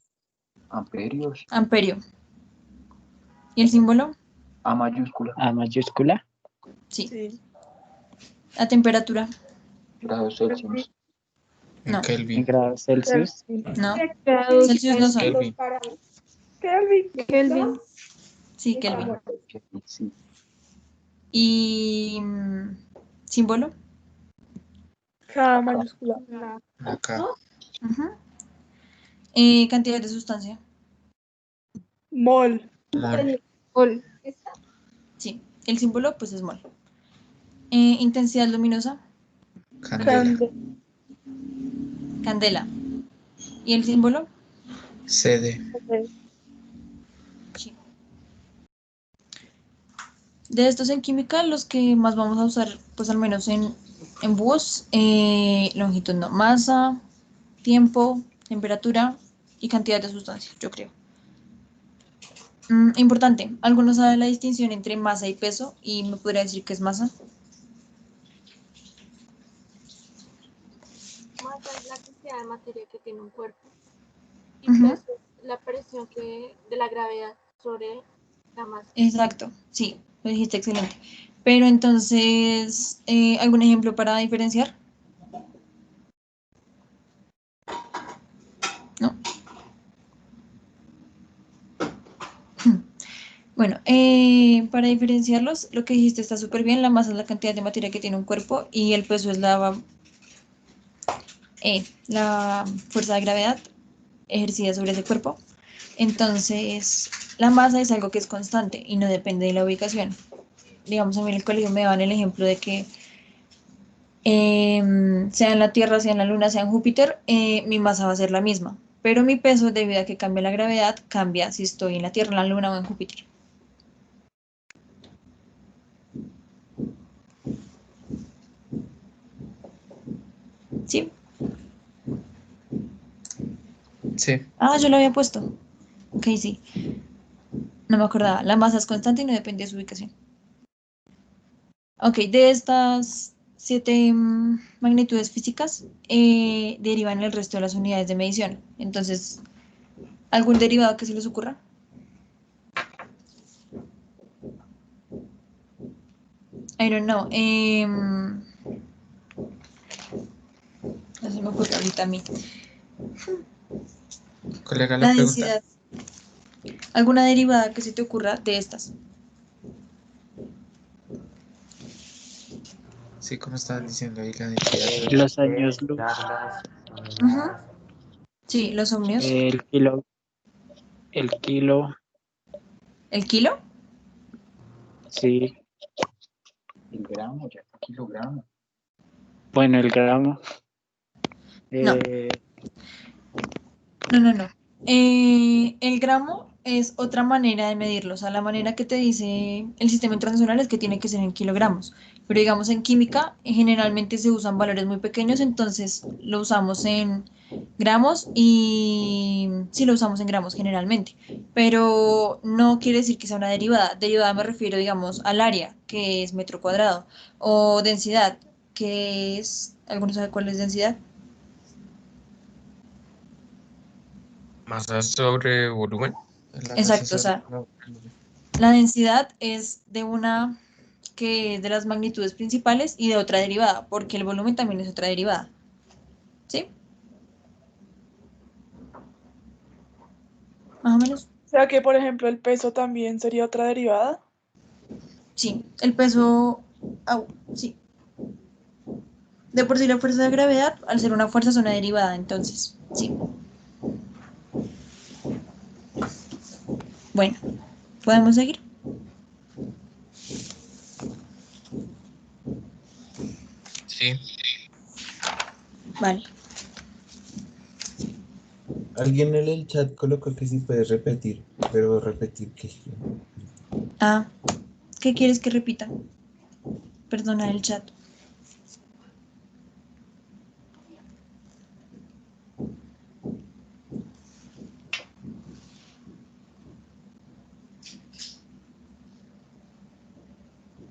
Amperios. Amperio. ¿Y el símbolo? A mayúscula. A mayúscula. Sí. Sí. La temperatura. Grados Celsius. No. En Kelvin. En grados Celsius. No. Grados Celsius no son. Kelvin. Kelvin. Kelvin. Sí, Kelvin. Sí. Y símbolo. K mayúscula. Acá. Ujú. Cantidad de sustancia. Mol. Mol. Ol. Sí. El símbolo, pues es mol. Intensidad luminosa. Candela. Cande. Candela. ¿Y el símbolo? CD. Sí. De estos en química, los que más vamos a usar, pues al menos en búhos, longitud no, masa, tiempo, temperatura y cantidad de sustancia, yo creo. Importante, ¿alguno sabe la distinción entre masa y peso? Y me podría decir qué es masa. Masa es la cantidad de materia que tiene un cuerpo. Y Ujú. peso es la presión de la gravedad sobre la masa. Exacto, sí, lo dijiste excelente. Pero entonces, ¿algún ejemplo para diferenciar? ¿No? Bueno, para diferenciarlos, lo que dijiste está súper bien. La masa es la cantidad de materia que tiene un cuerpo y el peso es la fuerza de gravedad ejercida sobre ese cuerpo. Entonces, la masa es algo que es constante y no depende de la ubicación. Digamos, a mí en el colegio me daban el ejemplo de que sea en la Tierra, sea en la Luna, sea en Júpiter, mi masa va a ser la misma. Pero mi peso, debido a que cambia la gravedad, cambia si estoy en la Tierra, en la Luna o en Júpiter. ¿Sí? Sí. Ah, yo lo había puesto. Ok, sí. No me acordaba. La masa es constante y no depende de su ubicación. Ok, de estas 7 magnitudes físicas, derivan el resto de las unidades de medición. Entonces, ¿algún derivado que se les ocurra? I don't know. No se me ocurre ahorita a mí. Colega, La la pregunta. densidad. ¿Alguna derivada que se te ocurra de estas? Sí, como estaban diciendo ahí, la densidad. Los años luz. Ujú. Sí, los ohmios. El kilo. El kilo. ¿El kilo? Sí. El gramo, ya está kilogramo. Bueno, el gramo. No. No. El gramo es otra manera de medirlo. O sea, la manera que te dice el sistema internacional es que tiene que ser en kilogramos. Pero digamos en química, generalmente se usan valores muy pequeños, entonces lo usamos en gramos y sí lo usamos en gramos generalmente. Pero no quiere decir que sea una derivada. Derivada me refiero, digamos, al área, que es metro cuadrado, o densidad, que es, ¿alguno sabe cuál es densidad? Masa sobre volumen. Es la masa Exacto, o sobre sea, la- la densidad es de una que de las magnitudes principales y de otra derivada, porque el volumen también es otra derivada. ¿Sí? Más o menos. O sea que, por ejemplo, el peso también sería otra derivada. Sí, el peso, sí. De por sí la fuerza de gravedad, al ser una fuerza, es una derivada, entonces, sí. Bueno, ¿podemos seguir? Sí. Vale. Alguien en el chat colocó que sí puedes repetir, pero repetir qué. Ah, ¿qué quieres que repita? Perdona el chat.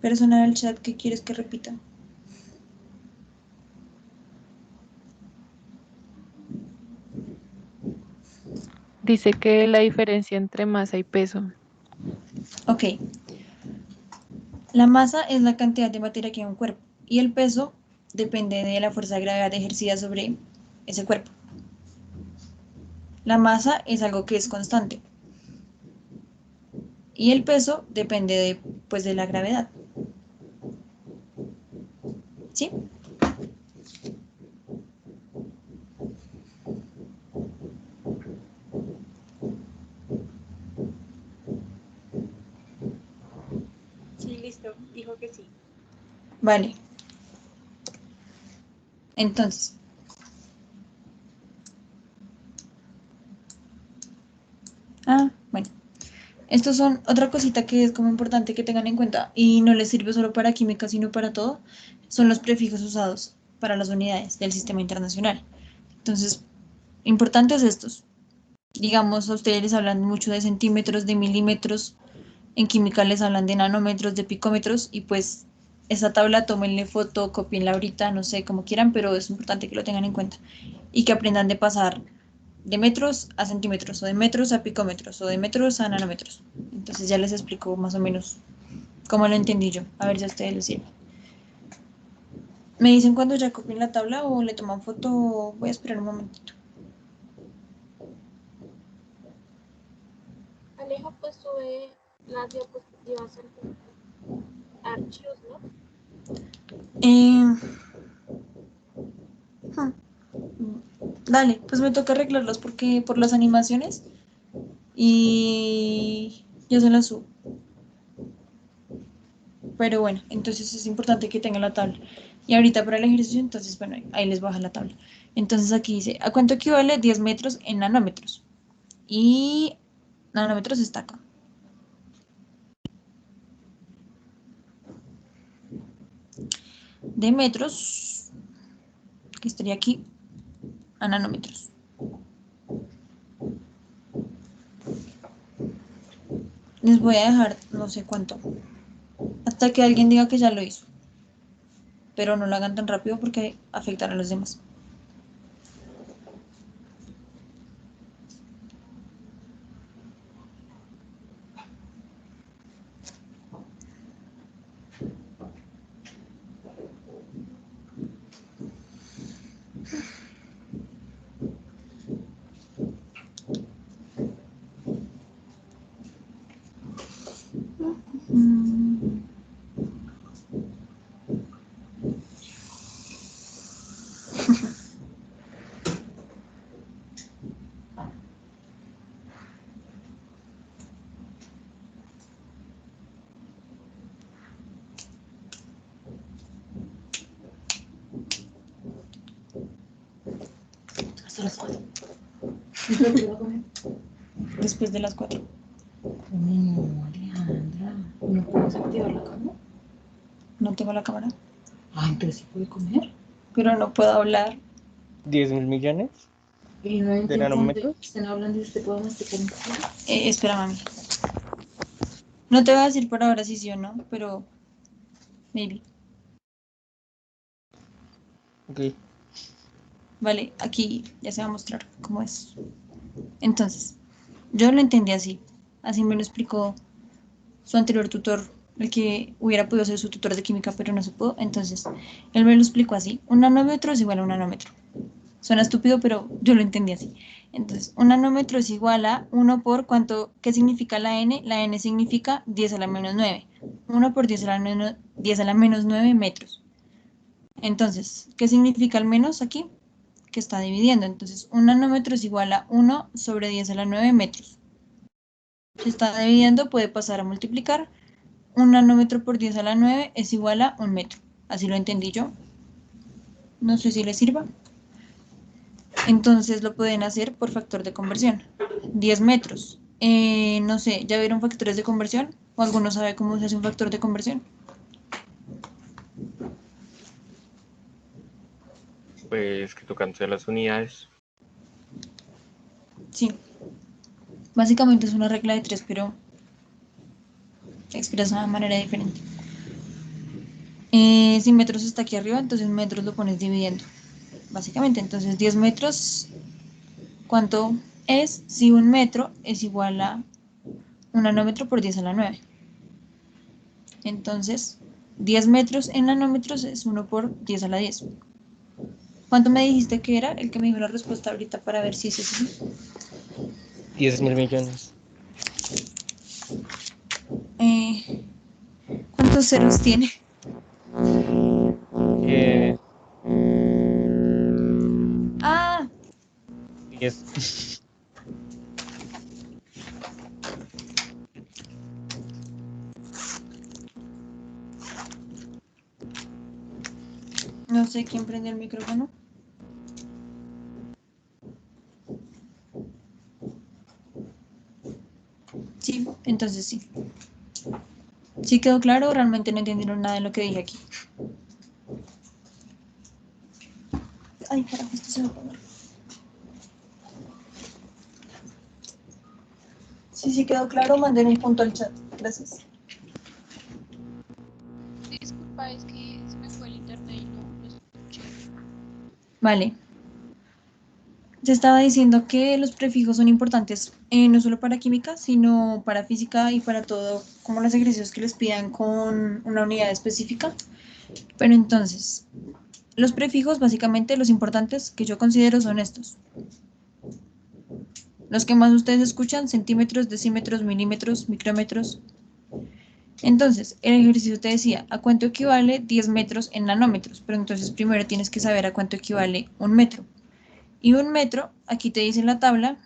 Persona del chat, ¿qué quieres que repita? Dice que la diferencia entre masa y peso. Ok. La masa es la cantidad de materia que hay en un cuerpo y el peso depende de la fuerza de gravedad ejercida sobre ese cuerpo. La masa es algo que es constante. Y el peso depende de, pues, de la gravedad. ¿Sí? Sí, listo. Dijo que sí. Vale. Entonces, bueno. Estos son otra cosita que es como importante que tengan en cuenta y no les sirve solo para química, sino para todo. Son los prefijos usados para las unidades del sistema internacional. Entonces, importantes estos. Digamos, a ustedes les hablan mucho de centímetros, de milímetros. En química les hablan de nanómetros, de picómetros. Y pues esa tabla tómenle foto, copienla ahorita, no sé, como quieran, pero es importante que lo tengan en cuenta. Y que aprendan de pasar de metros a centímetros, o de metros a picómetros, o de metros a nanómetros. Entonces ya les explico más o menos cómo lo entendí yo. A ver si a ustedes les sirve. ¿Me dicen cuando ya copien la tabla o le toman foto? Voy a esperar un momentito. Alejo, pues sube las diapositivas al archivos, ¿no? Dale, pues me toca arreglarlos porque por las animaciones y ya se las subo. Pero bueno, entonces es importante que tengan la tabla. Y ahorita para el ejercicio, entonces, bueno, ahí les baja la tabla. Entonces aquí dice, ¿a cuánto equivale 10 metros en nanómetros? Y nanómetros está acá. De metros, que estaría aquí, a nanómetros. Les voy a dejar no sé cuánto, hasta que alguien diga que ya lo hizo. Pero no lo hagan tan rápido porque afectan a los demás. Hasta las 4. Después de las 4. No, Alejandra, ¿no puedes activar la cámara? No tengo la cámara. Ay, pero sí puede comer. Pero no puedo hablar. 10.000 millones Y no de entiendo nanómetros. que estén hablando y usted puede masticar un poco. Espera, mami. No te voy a decir por ahora si sí o no, pero maybe. Ok. Vale, aquí ya se va a mostrar cómo es. Entonces, yo lo entendí así. Así me lo explicó su anterior tutor, el que hubiera podido ser su tutor de química, pero no se pudo. Entonces, él me lo explicó así. Un nanómetro es igual a un nanómetro. Suena estúpido, pero yo lo entendí así. Entonces, un nanómetro es igual a 1 por ¿cuánto? ¿Qué significa la n? La n significa 10 a la menos 9. 1 por 10 a la menos 9 metros. Entonces, ¿qué significa el menos aquí? Que está dividiendo. Entonces, un nanómetro es igual a 1 sobre 10 a la 9 metros. Si está dividiendo, puede pasar a multiplicar. Un nanómetro por 10 a la 9 es igual a 1 metro. Así lo entendí yo. No sé si les sirva. Entonces lo pueden hacer por factor de conversión. 10 metros. No sé, ¿ya vieron factores de conversión? ¿O alguno sabe cómo se hace un factor de conversión? Pues que tú cancelas las unidades. Sí. Básicamente es una regla de 3, pero expresa de manera diferente. Si metros está aquí arriba, entonces metros lo pones dividiendo. Básicamente, entonces 10 metros, ¿cuánto es? Si un metro es igual a un nanómetro por 10 a la 9. Entonces, 10 metros en nanómetros es 1 por 10 a la 10. ¿Cuánto me dijiste que era el que me dijo la respuesta ahorita para ver si es ese? 10.000 millones. Eh, ¿Cuántos ceros tiene? Eh, Ah, 10. no sé quién prendió el micrófono. Sí, entonces sí. ¿Sí quedó claro? Realmente no entendieron nada de lo que dije aquí. Ay, carajo, esto se va a apagar. Sí quedó claro, manden un punto al chat. Gracias. Disculpa, es que se me fue el internet y no lo escuché. Vale. Se estaba diciendo que los prefijos son importantes no solo para química, sino para física y para todo, como los ejercicios que les pidan con una unidad específica. Pero entonces, los prefijos, básicamente, los importantes que yo considero son estos. Los que más ustedes escuchan, centímetros, decímetros, milímetros, micrómetros. Entonces, el ejercicio te decía, ¿a cuánto equivale 10 metros en nanómetros? Pero entonces primero tienes que saber a cuánto equivale un metro. Y un metro, aquí te dice en la tabla,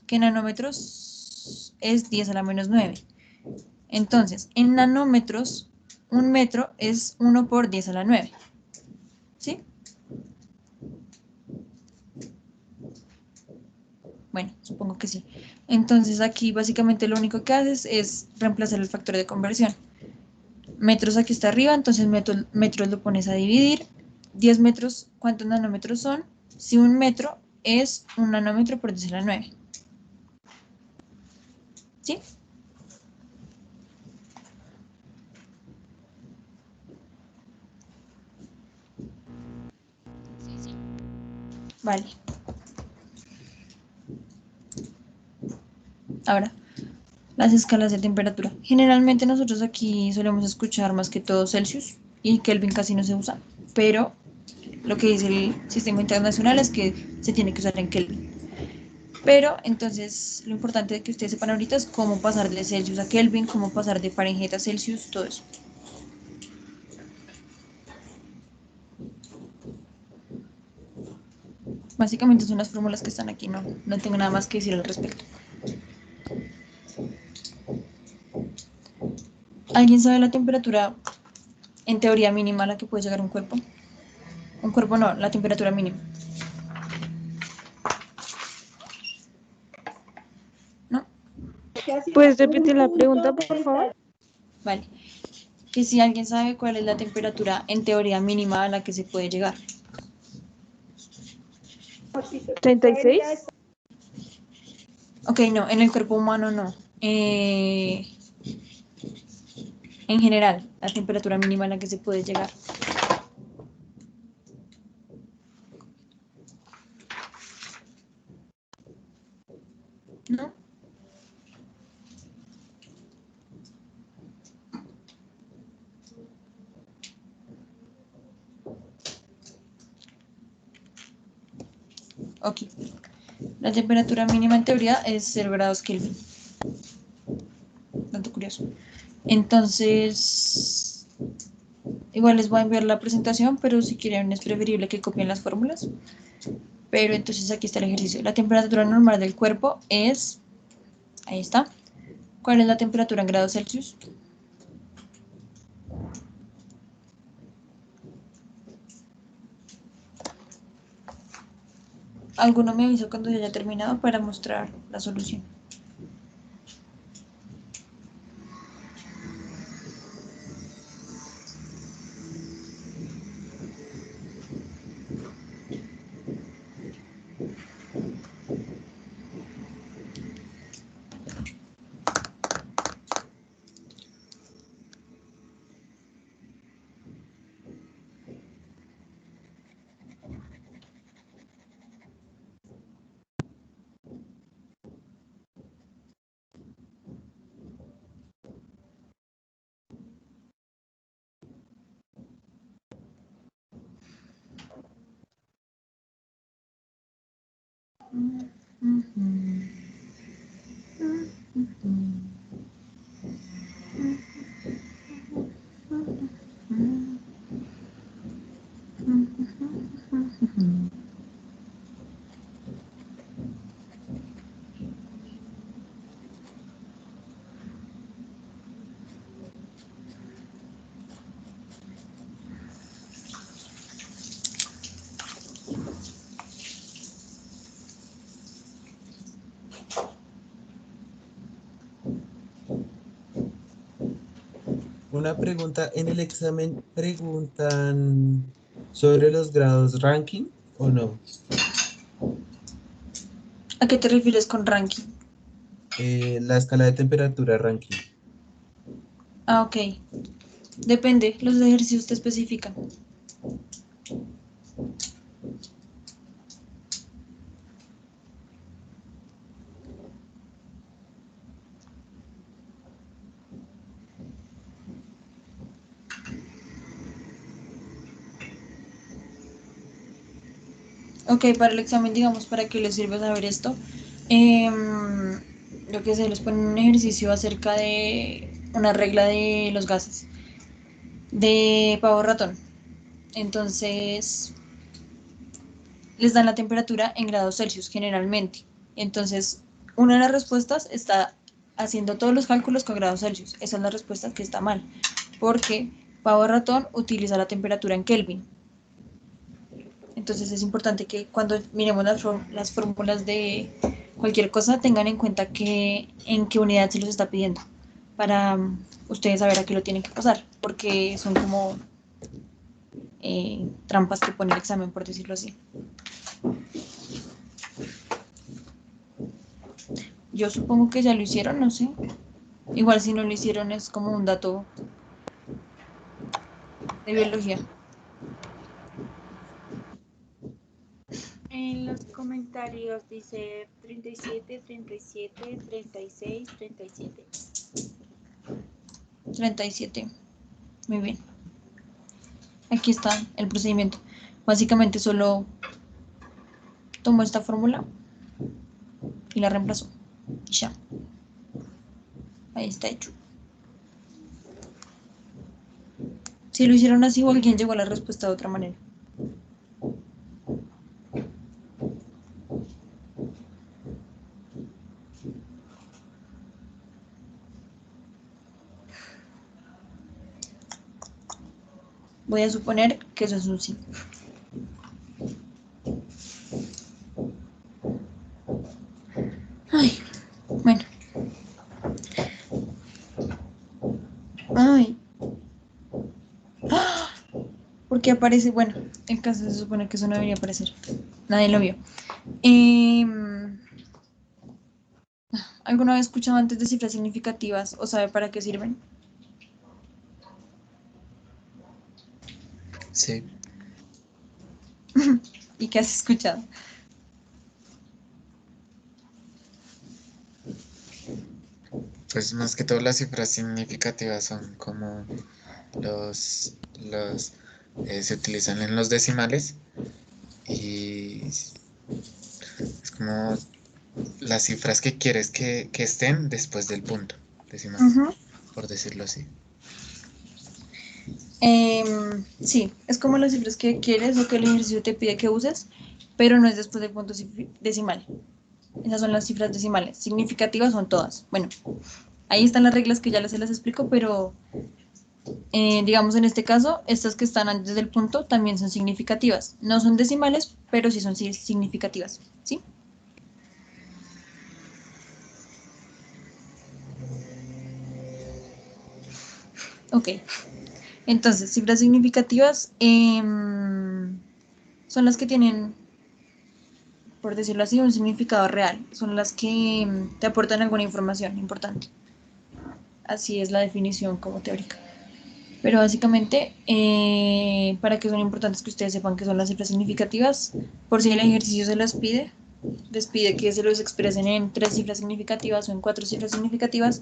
que en nanómetros es 10 a la menos 9. Entonces, en nanómetros, un metro es 1 por 10 a la 9. ¿Sí? Bueno, supongo que sí. Entonces, aquí básicamente lo único que haces es reemplazar el factor de conversión. Metros aquí está arriba, entonces metros lo pones a dividir. 10 metros, ¿cuántos nanómetros son? Si un metro es un nanómetro por 10 a la 9. ¿Sí? Sí. Vale. Ahora, las escalas de temperatura. Generalmente nosotros aquí solemos escuchar más que todo Celsius y Kelvin casi no se usa, pero lo que dice el sistema internacional es que se tiene que usar en Kelvin. Pero entonces lo importante que ustedes sepan ahorita es cómo pasar de Celsius a Kelvin, cómo pasar de Fahrenheit a Celsius, todo eso. Básicamente son las fórmulas que están aquí, no tengo nada más que decir al respecto. ¿Alguien sabe la temperatura en teoría mínima a la que puede llegar un cuerpo? Un cuerpo no, la temperatura mínima. ¿No? ¿Puedes repetir la pregunta, por favor? Vale. Que si alguien sabe cuál es la temperatura en teoría mínima a la que se puede llegar. 36. Ok, no, en el cuerpo humano no. En general, la temperatura mínima a la que se puede llegar. ¿No? Ok. La temperatura mínima en teoría es 0 grados Kelvin. Tanto curioso. Entonces, igual les voy a enviar la presentación, pero si quieren es preferible que copien las fórmulas. Pero entonces aquí está el ejercicio. La temperatura normal del cuerpo es, ahí está. ¿Cuál es la temperatura en grados Celsius? Alguno me avisó cuando ya haya terminado para mostrar la solución. Una pregunta, ¿en el examen preguntan sobre los grados ranking o no? ¿A qué te refieres con ranking? La escala de temperatura ranking. Ah, ok. Depende, los ejercicios te especifican. Ok, para el examen, digamos, ¿para qué les sirve saber esto? Yo qué sé, les ponen un ejercicio acerca de una regla de los gases, de pavo ratón. Entonces, les dan la temperatura en grados Celsius generalmente. Entonces, una de las respuestas está haciendo todos los cálculos con grados Celsius. Esa es la respuesta que está mal, porque pavo ratón utiliza la temperatura en Kelvin. Entonces es importante que cuando miremos las fórmulas de cualquier cosa tengan en cuenta en qué unidad se los está pidiendo para ustedes saber a qué lo tienen que pasar, porque son como trampas que pone el examen, por decirlo así. Yo supongo que ya lo hicieron, no sé. Igual si no lo hicieron es como un dato de biología. En los comentarios dice 37, 37, 36, 37. 37. Muy bien. Aquí está el procedimiento. Básicamente solo tomó esta fórmula y la reemplazó. Y ya. Ahí está hecho. Si lo hicieron así o alguien llegó a la respuesta de otra manera. Voy a suponer que eso es un sí. Ay, bueno. Ay. ¡Ah! ¿Por qué aparece? Bueno, el caso se supone que eso no debería aparecer. Nadie lo vio. ¿Alguna vez escuchado antes de cifras significativas o sabe para qué sirven? Sí, ¿Y qué has escuchado? pues más que todo las cifras significativas son como se utilizan en los decimales y es como las cifras que quieres que estén después del punto decimal, por decirlo así. Sí, es como las cifras que quieres o que el ejercicio te pide que uses, pero no es después del punto decimal. Esas son las cifras decimales. Significativas son todas. Bueno, ahí están las reglas que ya se las explico, pero digamos en este caso, estas que están antes del punto también son significativas. No son decimales, pero sí son significativas. ¿Sí? Ok. Entonces, cifras significativas son las que tienen, por decirlo así, un significado real. Son las que te aportan alguna información importante. Así es la definición como teórica. Pero básicamente, para que son importantes que ustedes sepan que son las cifras significativas, por si el ejercicio se las pide, les pide que se los expresen en 3 cifras significativas o en 4 cifras significativas,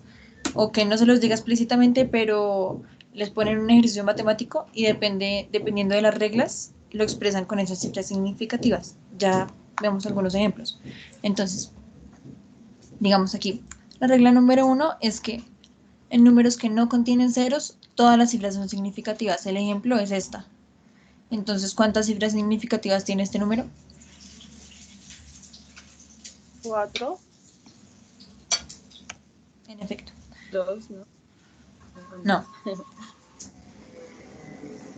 o que no se los diga explícitamente, pero les ponen un ejercicio matemático y dependiendo de las reglas, lo expresan con esas cifras significativas. Ya veamos algunos ejemplos. Entonces, digamos aquí, la regla número 1 es que en números que no contienen ceros, todas las cifras son significativas. El ejemplo es esta. Entonces, ¿cuántas cifras significativas tiene este número? 4. En efecto. 2, ¿no? No.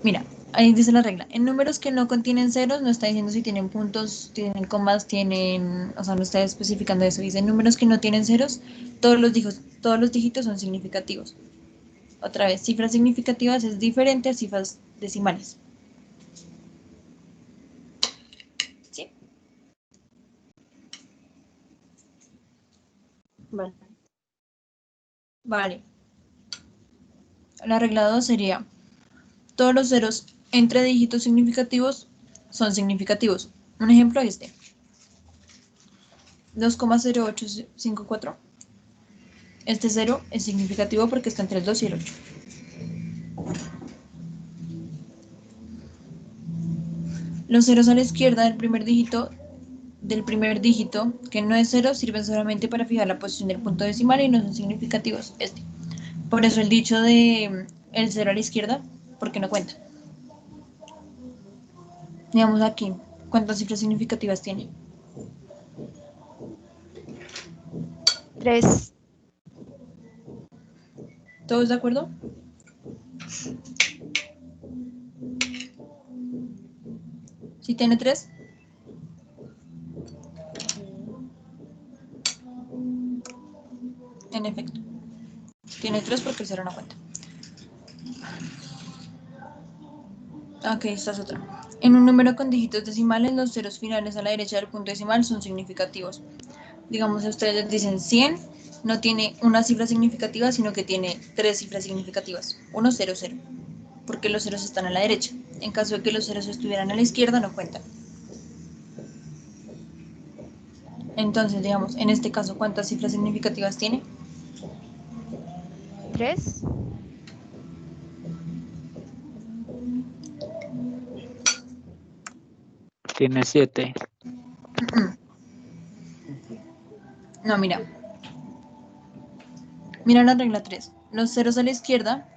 Mira, ahí dice la regla. En números que no contienen ceros, no está diciendo si tienen puntos, tienen comas, tienen, o sea, no está especificando eso. Dice, en números que no tienen ceros, todos los dígitos son significativos. Otra vez, cifras significativas es diferente a cifras decimales. ¿Sí? Vale. Vale. La regla 2 sería, todos los ceros entre dígitos significativos son significativos. Un ejemplo es este. 2,0854. Este 0 es significativo porque está entre el 2 y el 8. Los ceros a la izquierda del primer dígito, que no es 0, sirven solamente para fijar la posición del punto decimal y no son significativos. Por eso el dicho de el 0 a la izquierda, porque no cuenta. Digamos aquí, ¿cuántas cifras significativas tiene? 3. ¿Todos de acuerdo? ¿Sí tiene 3? En efecto. Tiene 3 porque el 0 no cuenta. Ok, esta es otra. En un número con dígitos decimales, los ceros finales a la derecha del punto decimal son significativos. Digamos, si ustedes dicen 100, no tiene una cifra significativa, sino que tiene 3 cifras significativas. 1, 0, 0. Porque los ceros están a la derecha. En caso de que los ceros estuvieran a la izquierda, no cuentan. Entonces, digamos, en este caso, ¿cuántas cifras significativas tiene? 3. Tiene 7. No, mira. Mira la regla 3. Los ceros a la izquierda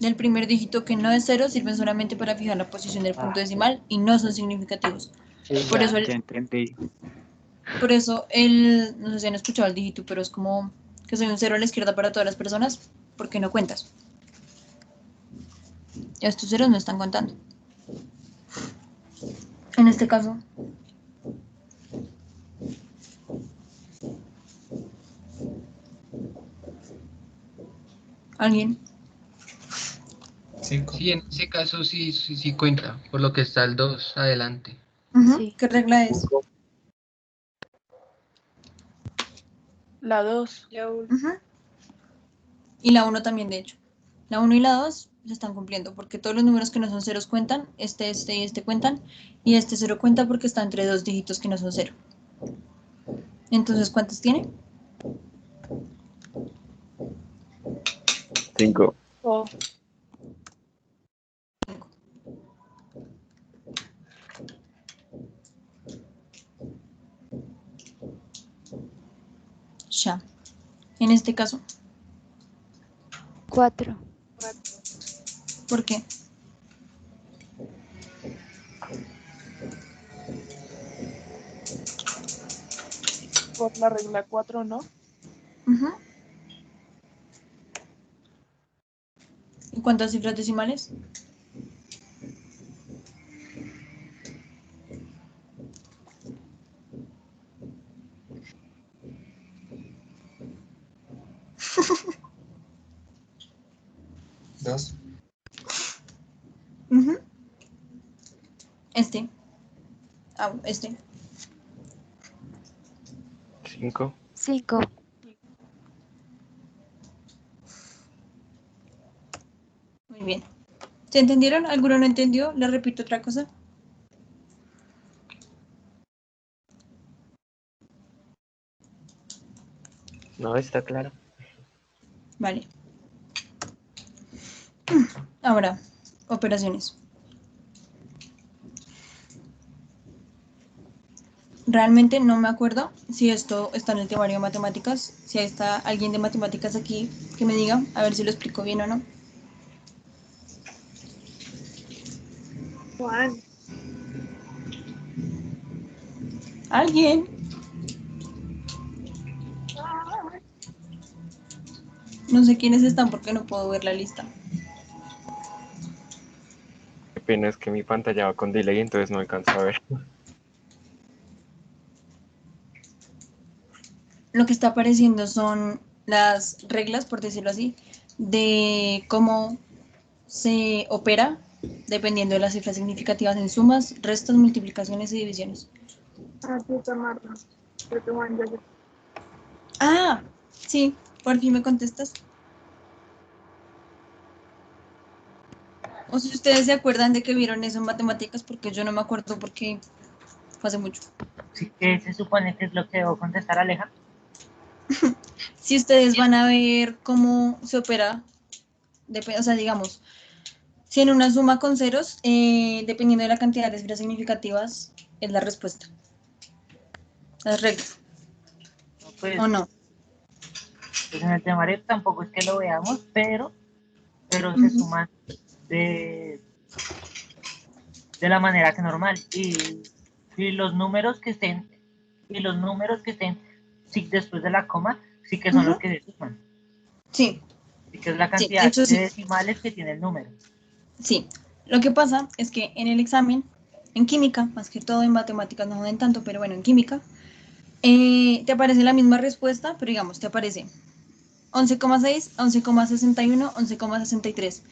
del primer dígito que no es 0 sirven solamente para fijar la posición del punto decimal y no son significativos. Por eso Ya entendí. no sé si han escuchado el dígito, pero es como que soy un 0 a la izquierda para todas las personas porque no cuentas. Estos ceros no están contando. En este caso, ¿alguien? 5. Sí, en ese caso sí cuenta, por lo que está el 2 adelante. Sí. ¿Qué regla es? La 2. Y la 1 también, de hecho. La 1 y la 2 se están cumpliendo porque todos los números que no son ceros cuentan, este y este cuentan, y este 0 cuenta porque está entre dos dígitos que no son 0. Entonces, ¿cuántos tiene? 5. Oh. Ya. En este caso, 4. ¿por qué? Por la regla 4, ¿no? ¿Y cuántas cifras decimales? ¿2? Este. 5. 5. Muy bien. ¿Se entendieron? ¿Alguno no entendió? ¿Le repito otra cosa? No, está claro. Vale. Ahora, operaciones. Realmente no me acuerdo si esto está en el temario de matemáticas, si ahí está alguien de matemáticas aquí que me diga, a ver si lo explico bien o no. Juan, ¿Alguien? No sé quiénes están porque no puedo ver la lista. Qué pena es que mi pantalla va con delay, entonces no alcanzo a ver. Lo que está apareciendo son las reglas, por decirlo así, de cómo se opera dependiendo de las cifras significativas en sumas, restas, multiplicaciones y divisiones. aquí está Marta. Creo que Juan ya se... Ah, sí, por fin me contestas. O si ustedes se acuerdan de que vieron eso en matemáticas, porque yo no me acuerdo porque fue hace mucho. Sí, ¿qué se supone que es lo que debo contestar, Aleja? Si ustedes van a ver cómo se opera, o sea, digamos, si en una suma con ceros, dependiendo de la cantidad de cifras significativas, es la respuesta. Las reglas. Pues, ¿O no? pues en el temario tampoco es que lo veamos, pero se suman de la manera que normal. Y los números que estén, sí, después de la coma, sí que son los que se suman. Sí. Sí que es la Sí, cantidad eso sí. de decimales que tiene el número. Sí. Lo que pasa es que en el examen, en química, más que todo en matemáticas no joden tanto, pero bueno, en química, te aparece la misma respuesta, pero digamos, te aparece 11,6, 11,61, 11,63.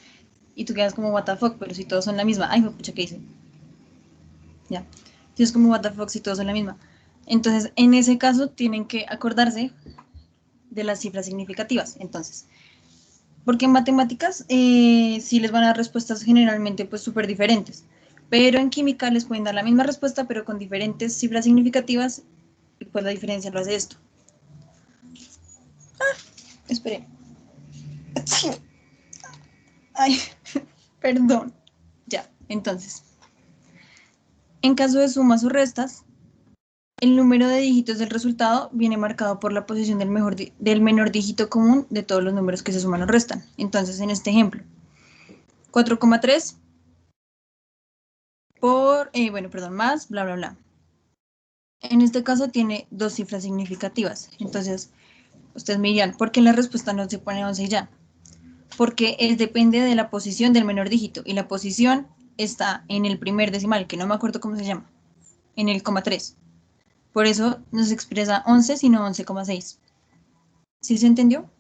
Y tú quedas como, what the fuck, pero si todos son la misma. Ay, pucha, ¿qué hice? Ya. Si es como, what the fuck, si todos son la misma. Entonces, en ese caso, tienen que acordarse de las cifras significativas. Entonces, porque en matemáticas sí les van a dar respuestas generalmente pues súper diferentes. Pero en química les pueden dar la misma respuesta, pero con diferentes cifras significativas. Y pues la diferencia lo hace esto. Espere. Ay, perdón. Ya, entonces. En caso de sumas o restas, el número de dígitos del resultado viene marcado por la posición del menor dígito común de todos los números que se suman o restan. Entonces, en este ejemplo, 4,3 por, más, bla, bla, bla. En este caso tiene dos cifras significativas. Entonces, ustedes me dirán, ¿por qué la respuesta no se pone 11 ya? Porque depende de la posición del menor dígito y la posición está en el primer decimal, que no me acuerdo cómo se llama, en el coma 3. Por eso no se expresa 11, sino 11,6. ¿Sí se entendió?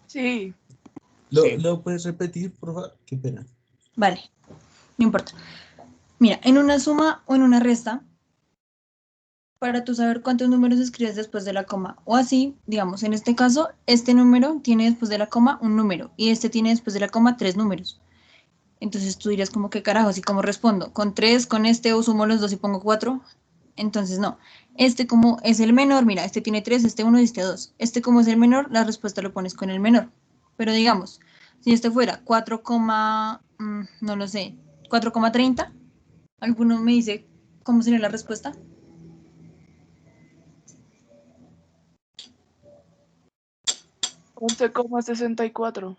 Sí. ¿Lo puedes repetir, por favor? Qué pena. Vale, no importa. Mira, en una suma o en una resta, para tú saber cuántos números escribes después de la coma, o así, digamos, en este caso, este número tiene después de la coma un número, y este tiene después de la coma 3 números. Entonces tú dirías como, ¿qué carajo? Así como respondo, con 3, con este, o sumo los dos y pongo 4. Entonces no, este como es el menor, mira, este tiene 3, este 1 y este 2. Este como es el menor, la respuesta lo pones con el menor. Pero digamos, si este fuera 4, no lo sé, 4,30, ¿alguno me dice cómo sería la respuesta? 11,64.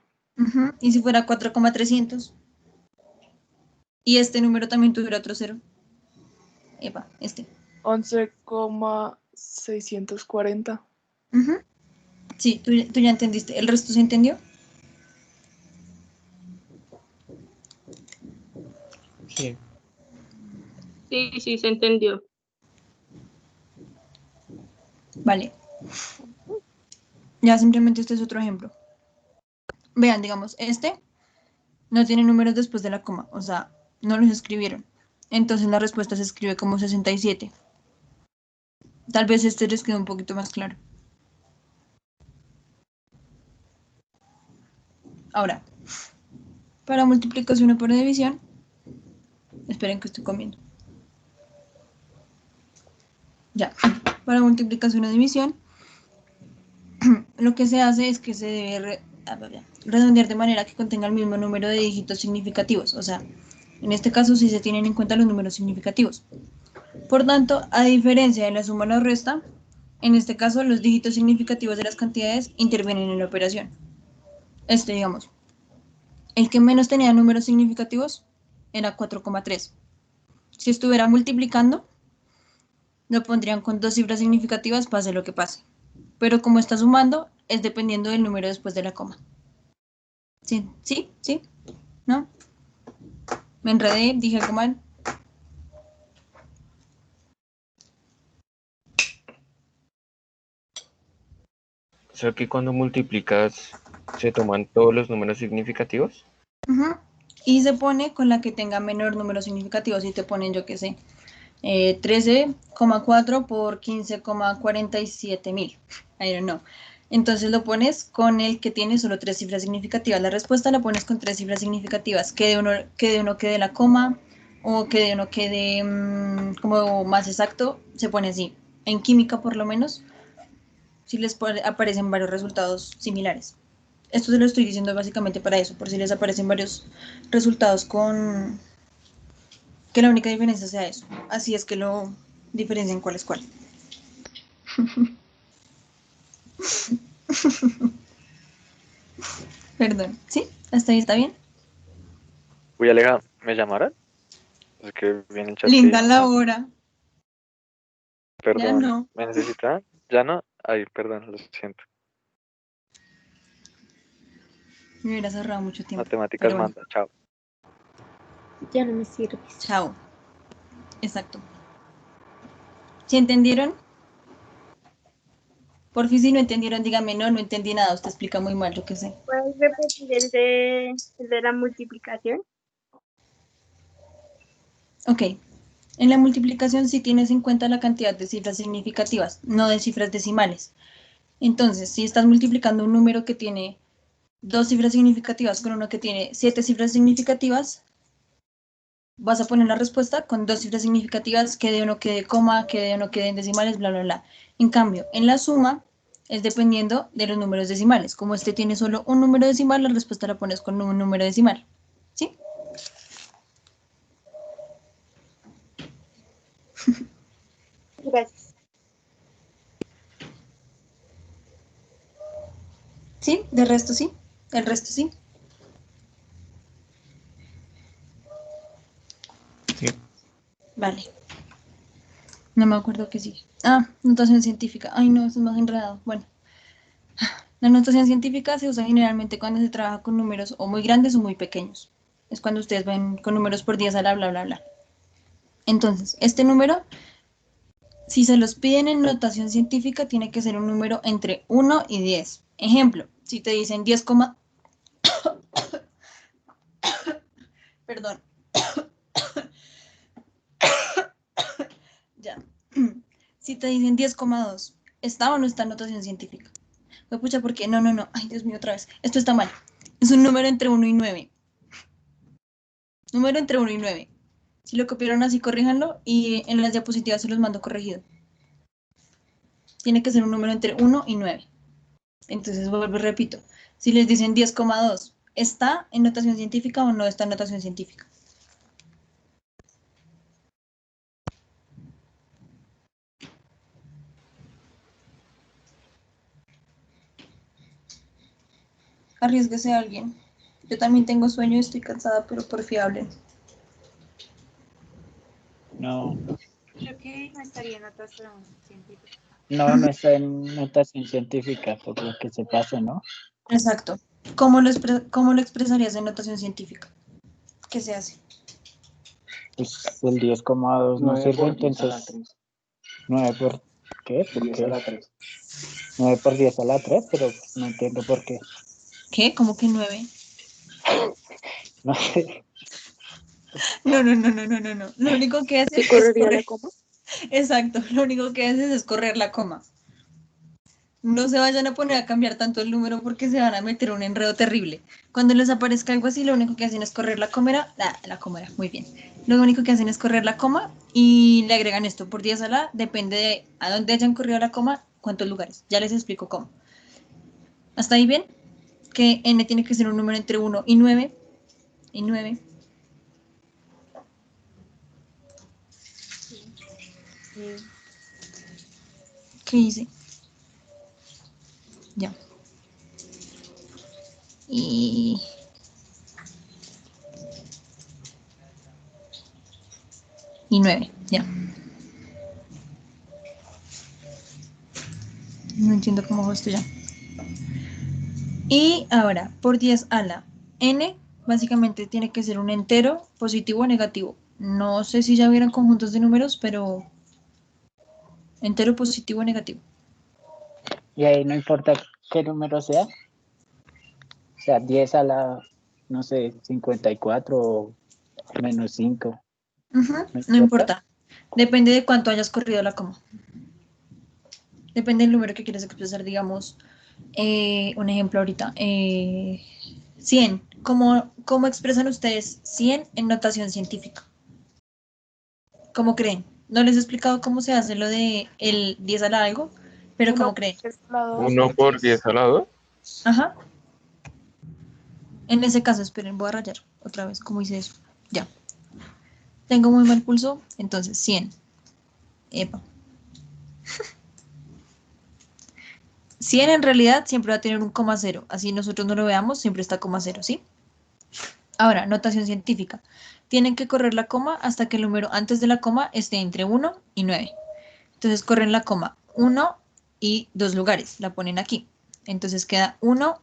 Y si fuera 4,300. Y este número también tuviera otro cero. Epa, este. 11,640. Sí, tú ya entendiste. ¿El resto se entendió? Sí. Sí, se entendió. Vale. Ya simplemente este es otro ejemplo. Vean, digamos, este no tiene números después de la coma, o sea, no los escribieron. Entonces la respuesta se escribe como 67. Tal vez este les quede un poquito más claro. Ahora, para multiplicación o por división, esperen que estoy comiendo. Ya, para multiplicación o división, lo que se hace es que se debe redondear de manera que contenga el mismo número de dígitos significativos. O sea, en este caso sí se tienen en cuenta los números significativos. Por tanto, a diferencia de la suma o la resta, en este caso los dígitos significativos de las cantidades intervienen en la operación. Digamos, el que menos tenía números significativos era 4,3. Si estuviera multiplicando, lo pondrían con dos cifras significativas, pase lo que pase. Pero como está sumando, es dependiendo del número después de la coma. ¿Sí? ¿Sí? ¿Sí? ¿No? Me enredé, dije algo mal. O sea que cuando multiplicas, ¿se toman todos los números significativos? Uh-huh. Y se pone con la que tenga menor número significativo. Si te ponen, yo qué sé, 13,4 por 15,47 mil. I don't know. Entonces lo pones con el que tiene solo 3 cifras significativas. La respuesta la pones con 3 cifras significativas. Que de uno quede la coma o que de uno quede como más exacto, se pone así. En química, por lo menos, si les aparecen varios resultados similares. Esto se lo estoy diciendo básicamente para eso, por si les aparecen varios resultados con que la única diferencia sea eso. Así es que lo diferencian cuál es cuál. Perdón, ¿sí? ¿Hasta ahí está bien? Uy, Aleja, ¿me llamaron? Es que viene el chat. Linda la hora. Perdón, ya no. ¿me necesitan? ¿Ya no? Ay, perdón, lo siento. Me hubiera cerrado mucho tiempo. Matemáticas manda, chao. Ya no me sirves. Chao. Exacto. ¿Sí entendieron? Por fin, si no entendieron, díganme, no entendí nada, usted explica muy mal, yo qué sé. ¿Puedes repetir el de la multiplicación? Ok. En la multiplicación sí tienes en cuenta la cantidad de cifras significativas, no de cifras decimales. Entonces, si estás multiplicando un número que tiene 2 cifras significativas con uno que tiene 7 cifras significativas, vas a poner la respuesta con 2 cifras significativas, que de uno quede coma, que de uno quede en decimales, bla, bla, bla. En cambio, en la suma es dependiendo de los números decimales. Como este tiene solo un número decimal, la respuesta la pones con un número decimal. ¿Sí? Gracias. ¿Sí? ¿De resto sí? ¿El resto sí? Sí. Vale. No me acuerdo qué sigue. Ah, notación científica. Ay, no, eso es más enredado. Bueno. La notación científica se usa generalmente cuando se trabaja con números o muy grandes o muy pequeños. Es cuando ustedes ven con números por 10 a la bla, bla, bla. Entonces, este número, si se los piden en notación científica, tiene que ser un número entre 1 y 10. Ejemplo, si te dicen 10, perdón. Ya. Si te dicen 10,2, ¿está o no está en notación científica? Me pucha, ¿por qué? No. Ay, Dios mío, otra vez. Esto está mal. Es un número entre 1 y 9. Número entre 1 y 9. Si lo copiaron así, corríjanlo y en las diapositivas se los mando corregido. Tiene que ser un número entre 1 y 9. Entonces, vuelvo y repito. Si les dicen 10,2, ¿está en notación científica o no está en notación científica? Arriésguese a alguien. Yo también tengo sueño y estoy cansada, pero por fiable. No, Creo que no estaría en notación científica. no está en notación científica, por lo que se pasa, ¿no? Exacto. ¿Cómo lo expresarías en notación científica? ¿Qué se hace? Pues el 10,2 no sirve, entonces 9 por ¿qué? ¿Por 10 qué? a la 3. 9 por 10 a la 3, pero no entiendo por qué. ¿Qué? ¿Cómo que 9? No sé. No. Lo único que haces ¿Se es correría correr. la coma? Exacto, lo único que haces es correr la coma. No se vayan a poner a cambiar tanto el número porque se van a meter un enredo terrible. Cuando les aparezca algo así, lo único que hacen es correr la coma, muy bien. Lo único que hacen es correr la coma y le agregan esto por 10 a la, depende de a dónde hayan corrido la coma, cuántos lugares. Ya les explico cómo. ¿Hasta ahí bien? que n tiene que ser un número entre 1 y 9. Y 9. ¿Qué hice? Ya. Y 9, ya. No entiendo cómo hago esto ya. Y ahora, por 10 a la n, básicamente tiene que ser un entero, positivo o negativo. No sé si ya vieron conjuntos de números, pero entero, positivo o negativo. Y ahí no importa qué número sea. O sea, 10 a la, no sé, 54 o menos 5. No importa. Depende de cuánto hayas corrido la coma. Depende del número que quieres expresar, digamos. Un ejemplo ahorita. 100. ¿Cómo expresan ustedes 100 en notación científica? ¿Cómo creen? No les he explicado cómo se hace lo de el 10 a la algo, pero ¿cómo creen? 1 por 10 al lado. Ajá. En ese caso, esperen, voy a rayar otra vez. ¿Cómo hice eso? Ya. Tengo muy mal pulso, entonces 100. Epa. 100 en realidad siempre va a tener un coma cero. Así nosotros no lo veamos, siempre está coma cero, ¿sí? Ahora, notación científica. Tienen que correr la coma hasta que el número antes de la coma esté entre 1 y 9. Entonces corren la coma 1 y 2 lugares. La ponen aquí. Entonces queda 1,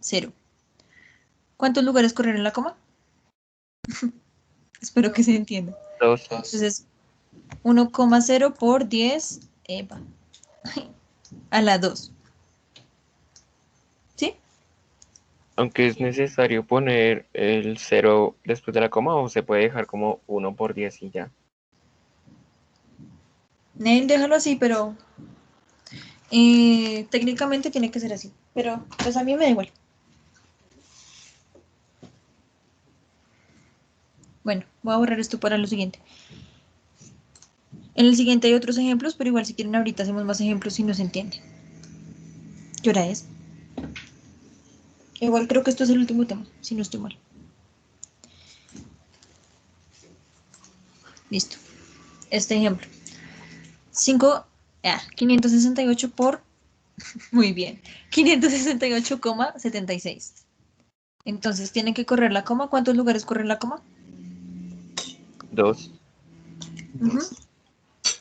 0. ¿Cuántos lugares corren en la coma? Espero que se entienda. 2. Entonces, 1,0 por 10 epa, a la 2. ¿Sí? Aunque es necesario poner el 0 después de la coma o se puede dejar como 1 por 10 y ya. Neil, déjalo así, pero técnicamente tiene que ser así. Pero pues a mí me da igual. Bueno, voy a borrar esto para lo siguiente. En el siguiente hay otros ejemplos, pero igual si quieren ahorita hacemos más ejemplos si no se entiende. ¿Qué hora es? Igual creo que esto es el último tema, si no estoy mal. Listo. Este ejemplo. 568 por... Muy bien. 568,76. Entonces tienen que correr la coma. ¿Cuántos lugares corren la coma? 2.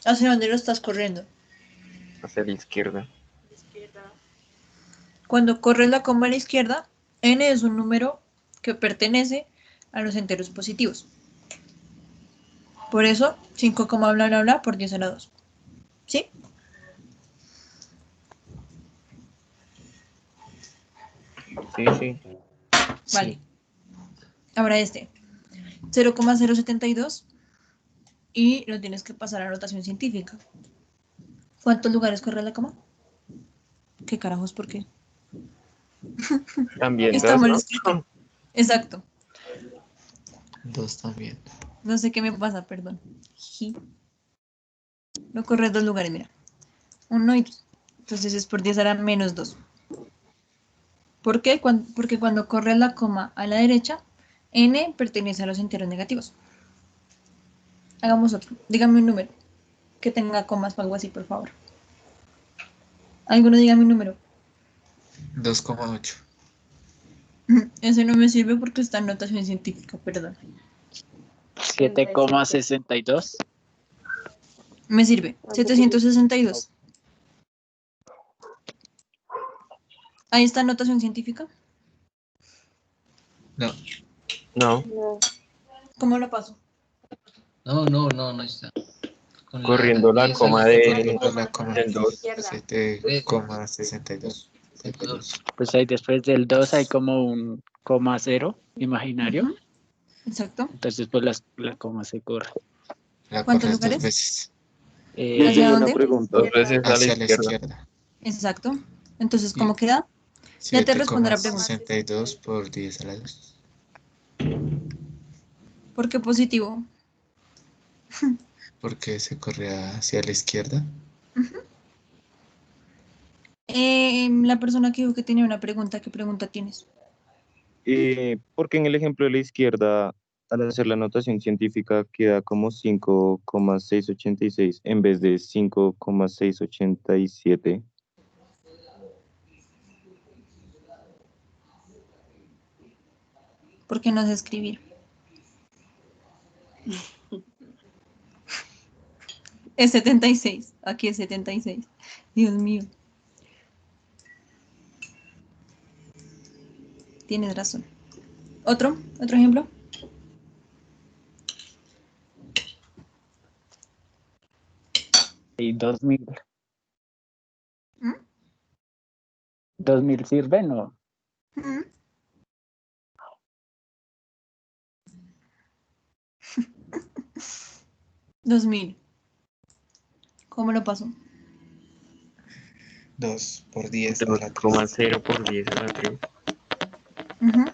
¿Hacia dónde lo estás corriendo? Hacia la izquierda. Cuando corres la coma a la izquierda, n es un número que pertenece a los enteros positivos. Por eso, 5, bla, bla, bla, por 10 a la 2. ¿Sí? Sí, sí. Vale. Ahora este. 0,072 y lo tienes que pasar a notación científica. ¿Cuántos lugares corre la coma? ¿Qué carajos? ¿Por qué? También Está 2, mal ¿no? escrito. Exacto. 2 también. No sé qué me pasa, perdón. No corre 2 lugares, mira. 1 y 2. Entonces es por 10 a la menos 2. ¿Por qué? Porque cuando corre la coma a la derecha, n pertenece a los enteros negativos. Hagamos otro. Dígame un número que tenga comas o algo así, por favor. Alguno dígame un número. 2,8. Ese no me sirve porque está en notación científica, perdón. 7,62. Me sirve. 762. Ahí está notación científica. No. No. ¿Cómo lo paso? No está. Con Corriendo la coma del 2. 7,62. Pues ahí después del 2 hay como un coma cero imaginario. Exacto. Entonces pues la coma se corre. ¿Cuántos lugares? 2 veces. ¿Hacia dónde? 2 veces a la Hacia la izquierda. izquierda. Exacto. Entonces, ¿cómo queda? Ya te responde la pregunta. 7,62 por 10 a la 2. ¿Por qué positivo? Porque se corre hacia la izquierda. La persona que dijo que tenía una pregunta, ¿qué pregunta tienes? Porque en el ejemplo de la izquierda, al hacer la notación científica, queda como 5,686 en vez de 5,687. Porque no sé escribir. Es 76. Aquí es 76. Dios mío. Tienes razón. ¿Otro ejemplo? Y 2000. ¿Mm? 2000 sirve, ¿no? 2000. ¿Cómo lo pasó? 2 por 10 a la 3. 2,0 por 10 a la 3. Ujú.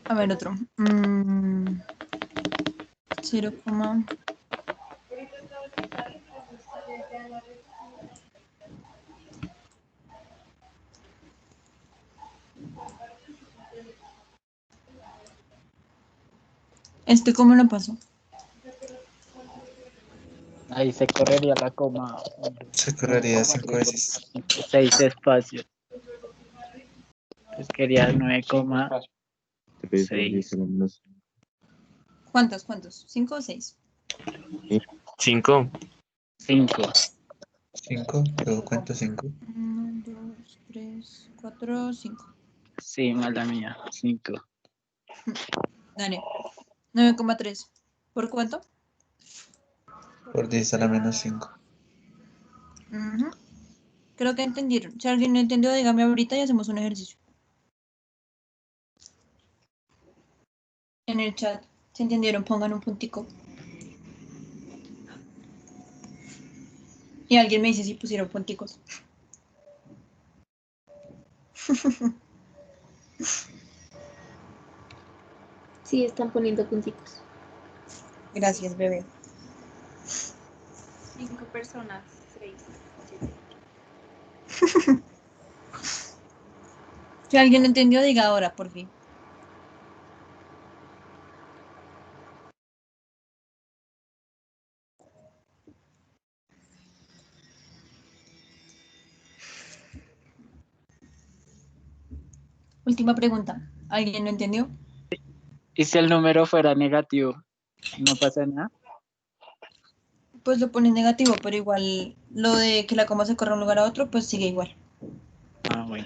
A ver, otro. 0, ¿cómo lo pasó? Ahí se correría la coma. Se correría 5 veces. 6 espacios. Pues quería 9,6. ¿Cuántos? ¿5 o 6? 5. 5. 5, luego cuento 5. 1, 2, 3, 4, 5. Sí, mala mía. 5. Dale. 9,3. ¿Por cuánto? Por 10 a la menos 5. Ujú. Creo que entendieron. Si alguien no entendió, dígame ahorita y hacemos un ejercicio. En el chat. Si entendieron, pongan un puntico. Y alguien me dice si pusieron punticos. Sí, están poniendo punticos. Gracias, bebé. 5 personas, 6, 7. Si alguien entendió, diga ahora, por fin. Última pregunta. ¿Alguien lo entendió? ¿Y si el número fuera negativo? ¿No pasa nada? Pues lo pone negativo, pero igual lo de que la coma se corra de un lugar a otro, pues sigue igual. Ah, bueno.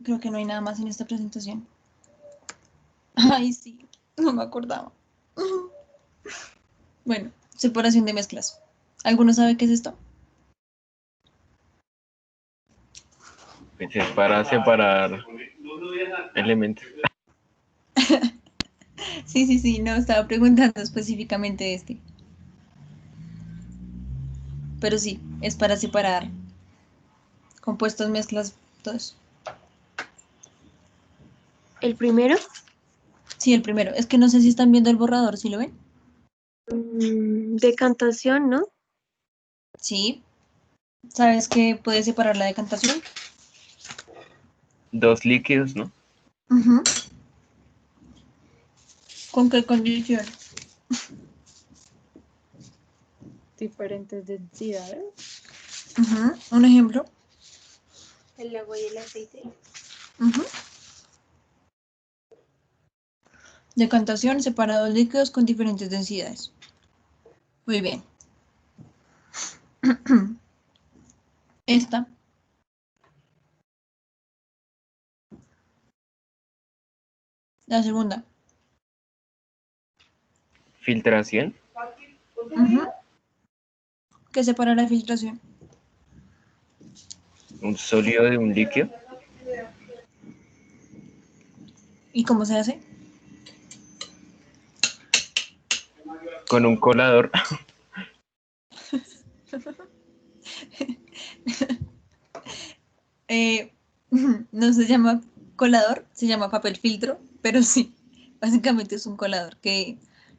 Creo que no hay nada más en esta presentación. Ay, sí, no me acordaba. Bueno, separación de mezclas. ¿Alguno sabe qué es esto? Pues es para separar elementos. Sí, no, estaba preguntando específicamente este. Pero sí, es para separar compuestos, mezclas, todo eso. ¿El primero? Sí, el primero. Es que no sé si están viendo el borrador, ¿sí lo ven? Decantación, ¿no? Sí. ¿Sabes qué puede separar la decantación? 2 líquidos, ¿no? Ujú. ¿Con qué condición? Diferentes densidades. Ujú. Un ejemplo. El agua y el aceite. Ujú. Decantación, separa dos líquidos con diferentes densidades. Muy bien. Esta. La segunda. Filtración. Ujú. ¿Qué separa la filtración? Un sólido de un líquido. ¿Y cómo se hace? Con un colador. no se llama colador, se llama papel filtro, pero sí, básicamente es un colador, que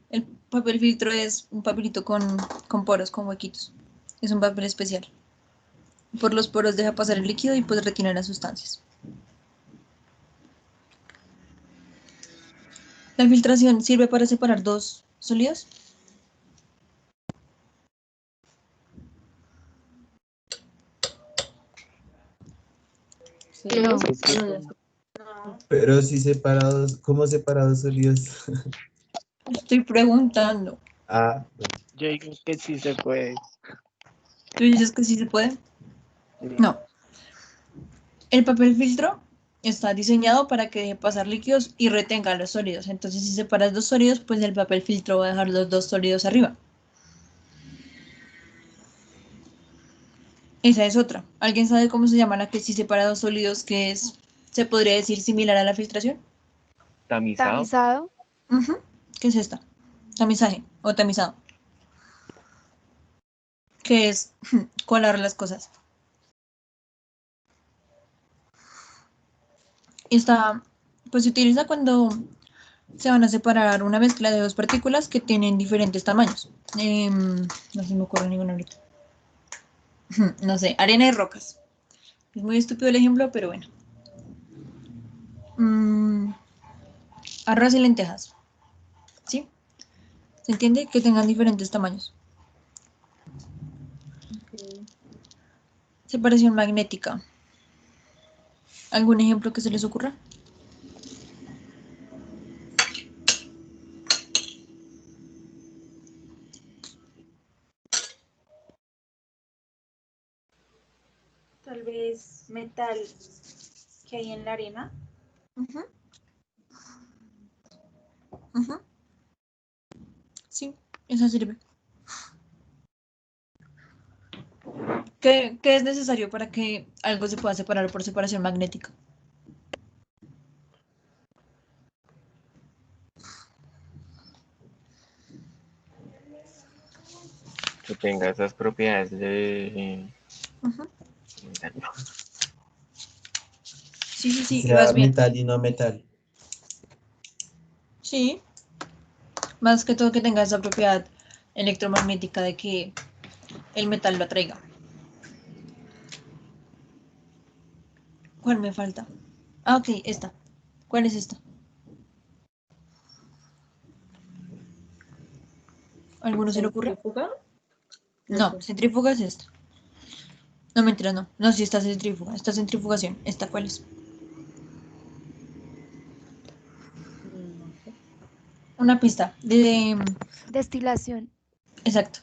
el papel filtro es un papelito con poros, con huequitos. Es un papel especial. Por los poros deja pasar el líquido y pues retiene las sustancias. La filtración sirve para separar dos sólidos. No. Pero si separados, ¿cómo separados sólidos? Estoy preguntando. Ah, Yo digo que sí se puede. ¿Tú dices que sí se puede? No. El papel filtro está diseñado para que deje pasar líquidos y retenga los sólidos. Entonces, si separas dos sólidos, pues el papel filtro va a dejar los dos sólidos arriba. Esa es otra. ¿Alguien sabe cómo se llama la que sí separa dos sólidos, que es, se podría decir, similar a la filtración? Tamizado. Ujú. ¿Qué es esta? Tamizaje o tamizado. Que es colar las cosas. Esta, pues se utiliza cuando se van a separar una mezcla de dos partículas que tienen diferentes tamaños. No se me ocurre ninguna ahorita. No sé, arena y rocas. Es muy estúpido el ejemplo, pero bueno. Arroz y lentejas. ¿Sí? ¿Se entiende? Que tengan diferentes tamaños. Separación magnética. ¿Algún ejemplo que se les ocurra? Tal vez metal que hay en la arena. Sí, esa sirve. ¿Qué es necesario para que algo se pueda separar por separación magnética? Que tenga esas propiedades de... Sí, sea vas bien. metal y no metal. Sí. Más que todo que tenga esa propiedad electromagnética de que el metal lo atraiga. ¿Cuál me falta? Ah, ok, esta. ¿Cuál es esta? ¿Alguno se le ocurre? ¿Centrífuga? No, centrífuga es esta. No, mentira, no. No, sí, esta es centrífuga. Esta es centrifugación. ¿Esta cuál es? Una pista. Destilación. Exacto.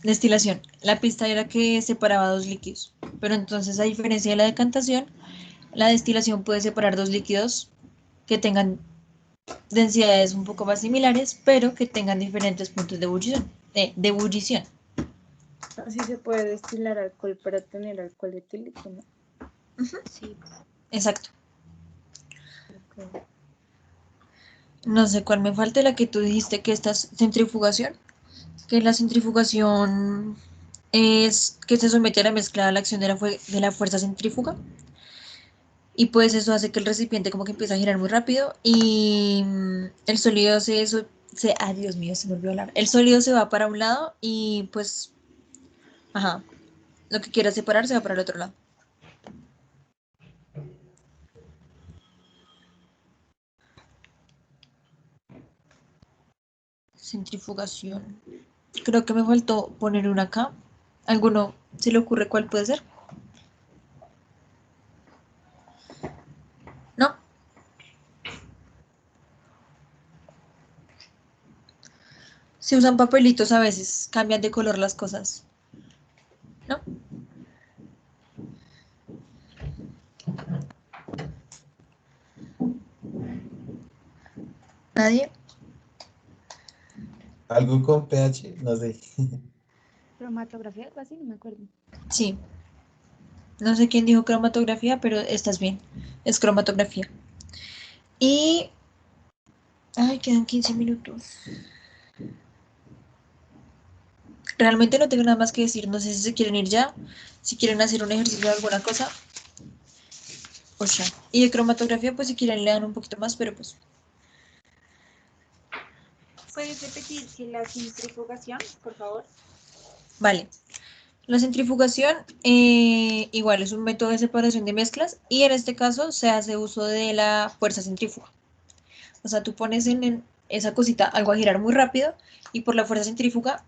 Destilación. La pista era que separaba dos líquidos. Pero entonces, a diferencia de la decantación, la destilación puede separar dos líquidos que tengan densidades un poco más similares, pero que tengan diferentes puntos de ebullición. De ebullición. Así se puede destilar alcohol para tener alcohol etílico, ¿no? Sí. Exacto. No sé cuál me falta, la que tú dijiste que esta es centrifugación. Que la centrifugación es que se somete a la mezcla a la acción de la fuerza centrífuga. Y pues eso hace que el recipiente como que empiece a girar muy rápido y el sólido ay Dios mío, se me olvidó hablar. El sólido se va para un lado y pues, ajá, lo que quiera separar se va para el otro lado. Centrifugación. Creo que me faltó poner una acá. ¿Alguno se le ocurre cuál puede ser? ¿No? Se usan papelitos a veces, cambian de color las cosas. ¿No? ¿Nadie? Algo con pH, no sé. Cromatografía, algo así, no me acuerdo. Sí. No sé quién dijo cromatografía, pero estás bien. Es cromatografía. Y... Ay, quedan 15 minutos. Realmente no tengo nada más que decir. No sé si se quieren ir ya, si quieren hacer un ejercicio de alguna cosa. O sea, y de cromatografía, pues si quieren le dan un poquito más, pero pues ¿Puedes repetir que la centrifugación, por favor? vale. La centrifugación igual es un método de separación de mezclas y en este caso se hace uso de la fuerza centrífuga. O sea, tú pones en esa cosita algo a girar muy rápido y por la fuerza centrífuga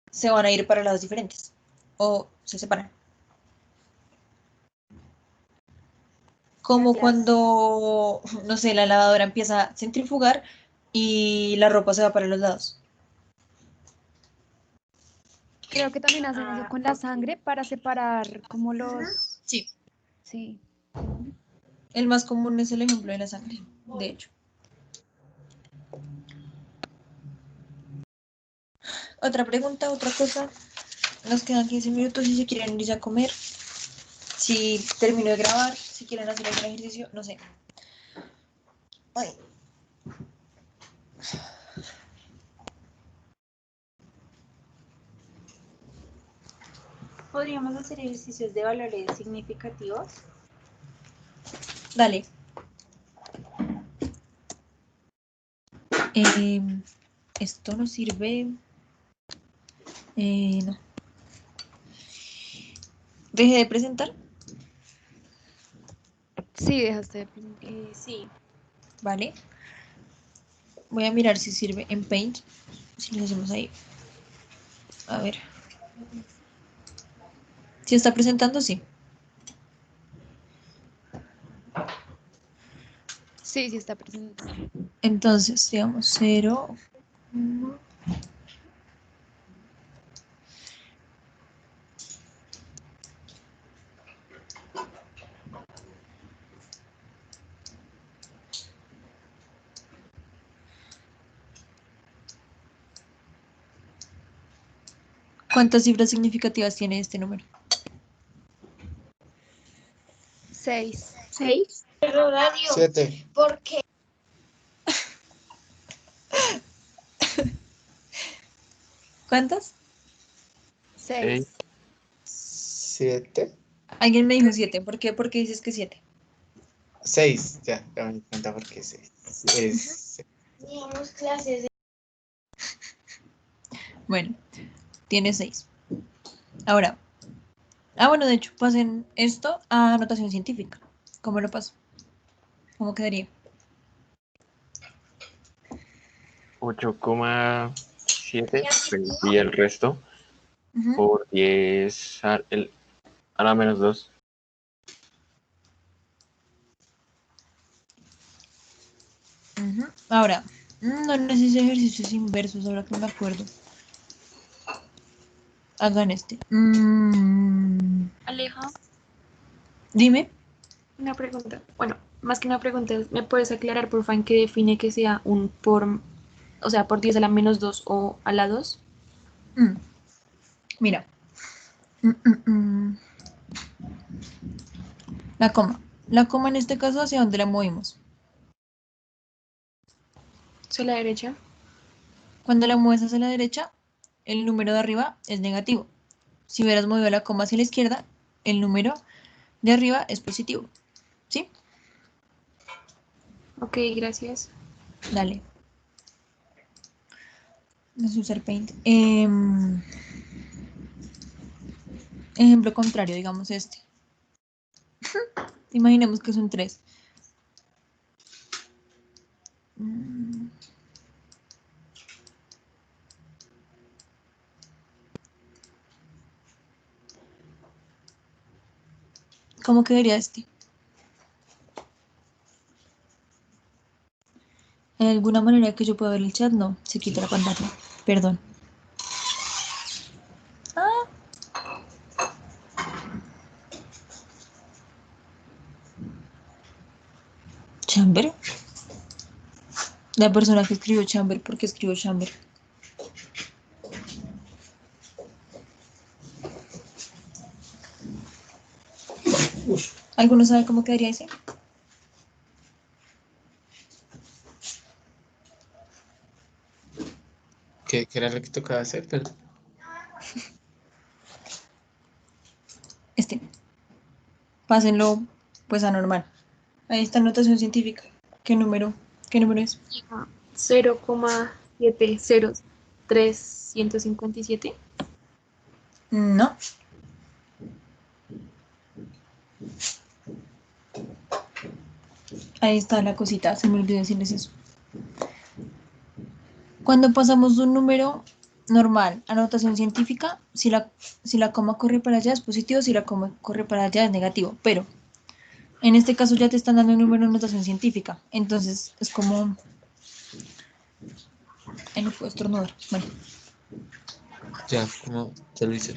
se van a ir para lados diferentes o se separan. Como Gracias. cuando, no sé, la lavadora empieza a centrifugar y la ropa se va para los lados. Creo que también hacen eso con la sangre para separar como los... Sí. Sí. El más común es el ejemplo de la sangre, de hecho. Otra pregunta, otra cosa. Nos quedan 15 minutos si se quieren ir a comer. Si termino de grabar, si quieren hacer algún ejercicio, no sé. Ay. ¿Podríamos hacer ejercicios de valores significativos? Dale. Esto no sirve. No. ¿Dejé de presentar? Sí, dejaste de presentar. Sí. Vale. Voy a mirar si sirve en Paint. Si lo hacemos ahí. A ver. Si está presentando, sí. Sí, sí está presentando. Entonces, digamos 0, 1. ¿Cuántas cifras significativas tiene este número? 6. 6. Pero radio, 7. ¿por qué? ¿Cuántas? 6. 7. Alguien me dijo 7. ¿Por qué? ¿Por qué dices que 7? 6. Ya me di cuenta porque 6. Es Teníamos clases de... Bueno, tiene 6. Ahora. Bueno, de hecho, pasen esto a notación científica. ¿Cómo lo paso? ¿Cómo quedaría? 8,7 y el resto por 10 a la menos 2. Ahora, no necesito ejercicios inversos, ahora que me acuerdo. Hagan este. Aleja, Dime. una pregunta. Bueno, más que una pregunta, ¿me puedes aclarar, por favor, en qué define que sea un por, o sea, por 10 a la menos 2 o a la 2? Mira. La coma. La coma en este caso, ¿hacia dónde la movimos? ¿Hacia la derecha? Cuando la mueves hacia la derecha, el número de arriba es negativo. Si hubieras movido la coma hacia la izquierda, el número de arriba es positivo. ¿Sí? Ok, gracias. Dale. Vamos a usar Paint. Ejemplo contrario, digamos este. Imaginemos que es un 3. ¿Cómo quedaría este? ¿Hay alguna manera que yo pueda ver el chat? No, se quita la pantalla. Perdón. ¿Chamber? La persona que escribió Chamber, ¿por qué escribió Chamber? ¿Alguno sabe cómo quedaría ese? ¿Qué era lo que tocaba hacer? Perdón. Este. Pásenlo, pues, a normal. Ahí está notación científica. ¿Qué número? ¿Qué número es? 0,70357. No. Ahí está la cosita, se me olvidó decirles eso. Cuando pasamos de un número normal a notación científica, si la coma corre para allá es positivo, si la coma corre para allá es negativo. Pero en este caso ya te están dando un número en notación científica. Entonces es como... no puedo estornudar. Bueno. Ya, como ya lo hice.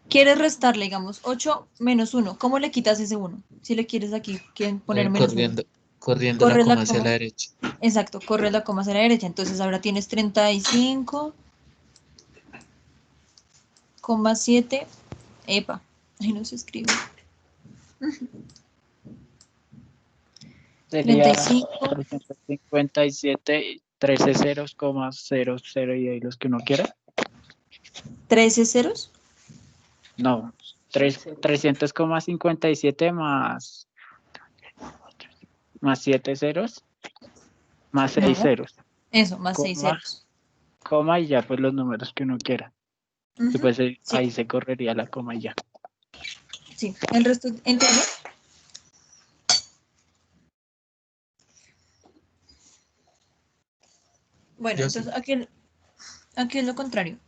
Quieres restarle, digamos, 8 menos 1. ¿Cómo le quitas ese 1? Si le quieres aquí poner menos 1. Corriendo la Corres coma hacia la derecha. Exacto, corres la coma hacia la derecha. Entonces ahora tienes 35,7. Epa, ahí no se escribe. Sería 35. 357, 13 ceros, coma 00 y ahí los que uno quiera. 13 ceros. No, 300,57 más 7 ceros, más 6 ceros. Eso, más 6 ceros. Coma y ya pues los números que uno quiera. Y pues ahí se correría la coma y ya. Sí, el resto, ¿entiendo? Bueno, entonces aquí es lo contrario.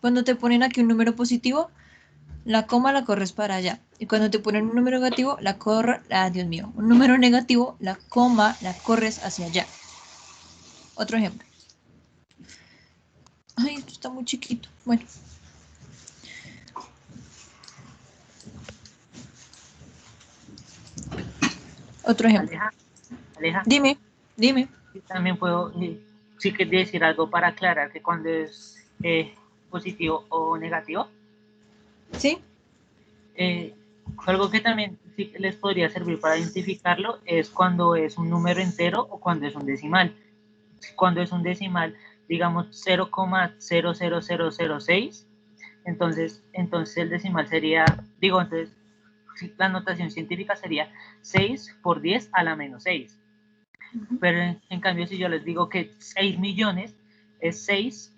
Cuando te ponen aquí un número positivo, la coma la corres para allá. Y cuando te ponen un número negativo, Dios mío, un número negativo, la coma la corres hacia allá. Otro ejemplo. Ay, esto está muy chiquito. Bueno. Otro ejemplo. Aleja. Dime. También puedo, sí que decir algo para aclarar que cuando es positivo o negativo. Sí. Algo que también sí les podría servir para identificarlo es cuando es un número entero o cuando es un decimal. Cuando es un decimal, digamos 0,00006, entonces el decimal sería, entonces la notación científica sería 6 por 10 a la menos 6. Pero en cambio, si yo les digo que 6 millones es 6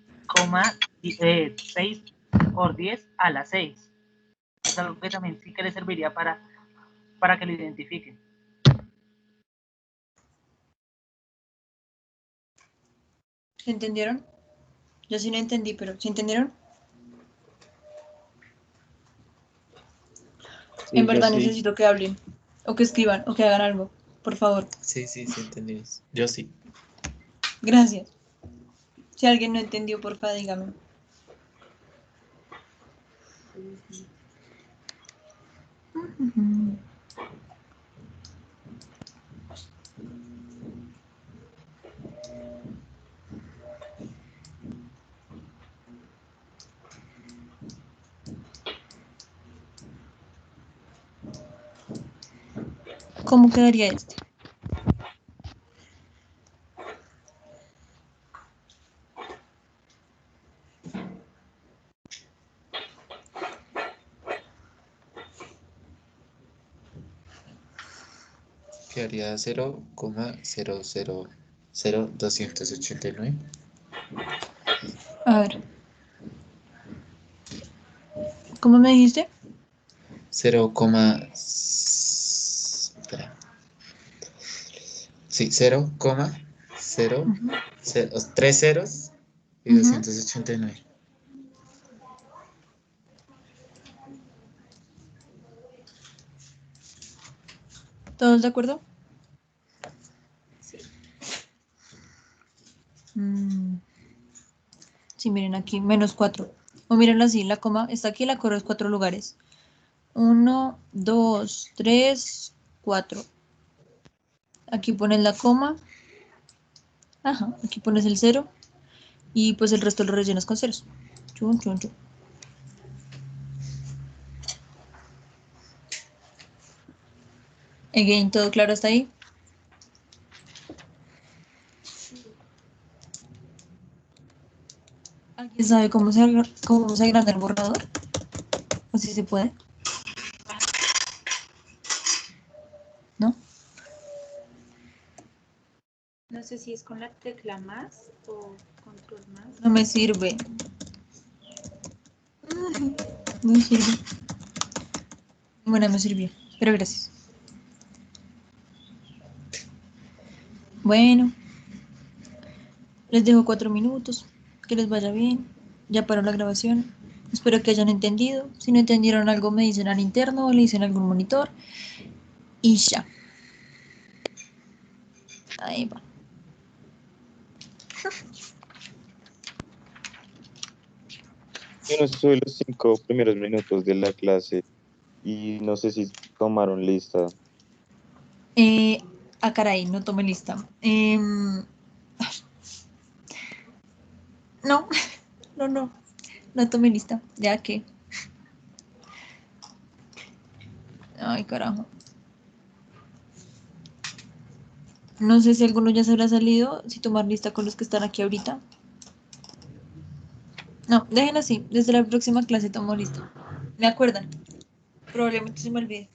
por 10 a la 6. Es algo que también sí que les serviría para que lo identifiquen. ¿Entendieron? Yo sí no entendí, pero ¿sí entendieron? Sí, en verdad necesito que hablen, o que escriban, o que hagan algo, por favor. Sí, entendimos. Yo sí. Gracias. Si alguien no entendió, por favor, dígame. ¿Cómo quedaría este? Quedaría 0,000289. A ver. ¿Cómo me dijiste? 0, sí, 0,0, 3 ceros y 289. ¿Todos de acuerdo? Sí. Sí, miren aquí, menos 4. O miren así, la coma está aquí, la corres 4 lugares. 1, 2, 3, 4. Aquí pones la coma. Ajá, aquí pones el 0. Y pues el resto lo rellenas con ceros. Chun, chun, chun. Again, ¿todo claro hasta ahí? ¿Alguien sabe cómo se agranda el borrador? ¿O si se puede? ¿No? sé si es con la tecla más o control más. No me sirve. No me sirve. Bueno, me sirvió, pero gracias. Bueno, les dejo 4 minutos. Que les vaya bien. Ya paró la grabación. Espero que hayan entendido. Si no entendieron algo, me dicen al interno o le dicen algún monitor. Y ya. Ahí va. Yo no soy los 5 primeros minutos de la clase y no sé si tomaron lista. Caray, no tomé lista. No, no tomé lista. Ya que. Ay, carajo. No sé si alguno ya se habrá salido, si tomar lista con los que están aquí ahorita. No, déjenlo así. Desde la próxima clase tomo lista. ¿Me acuerdan? Probablemente se me olvide.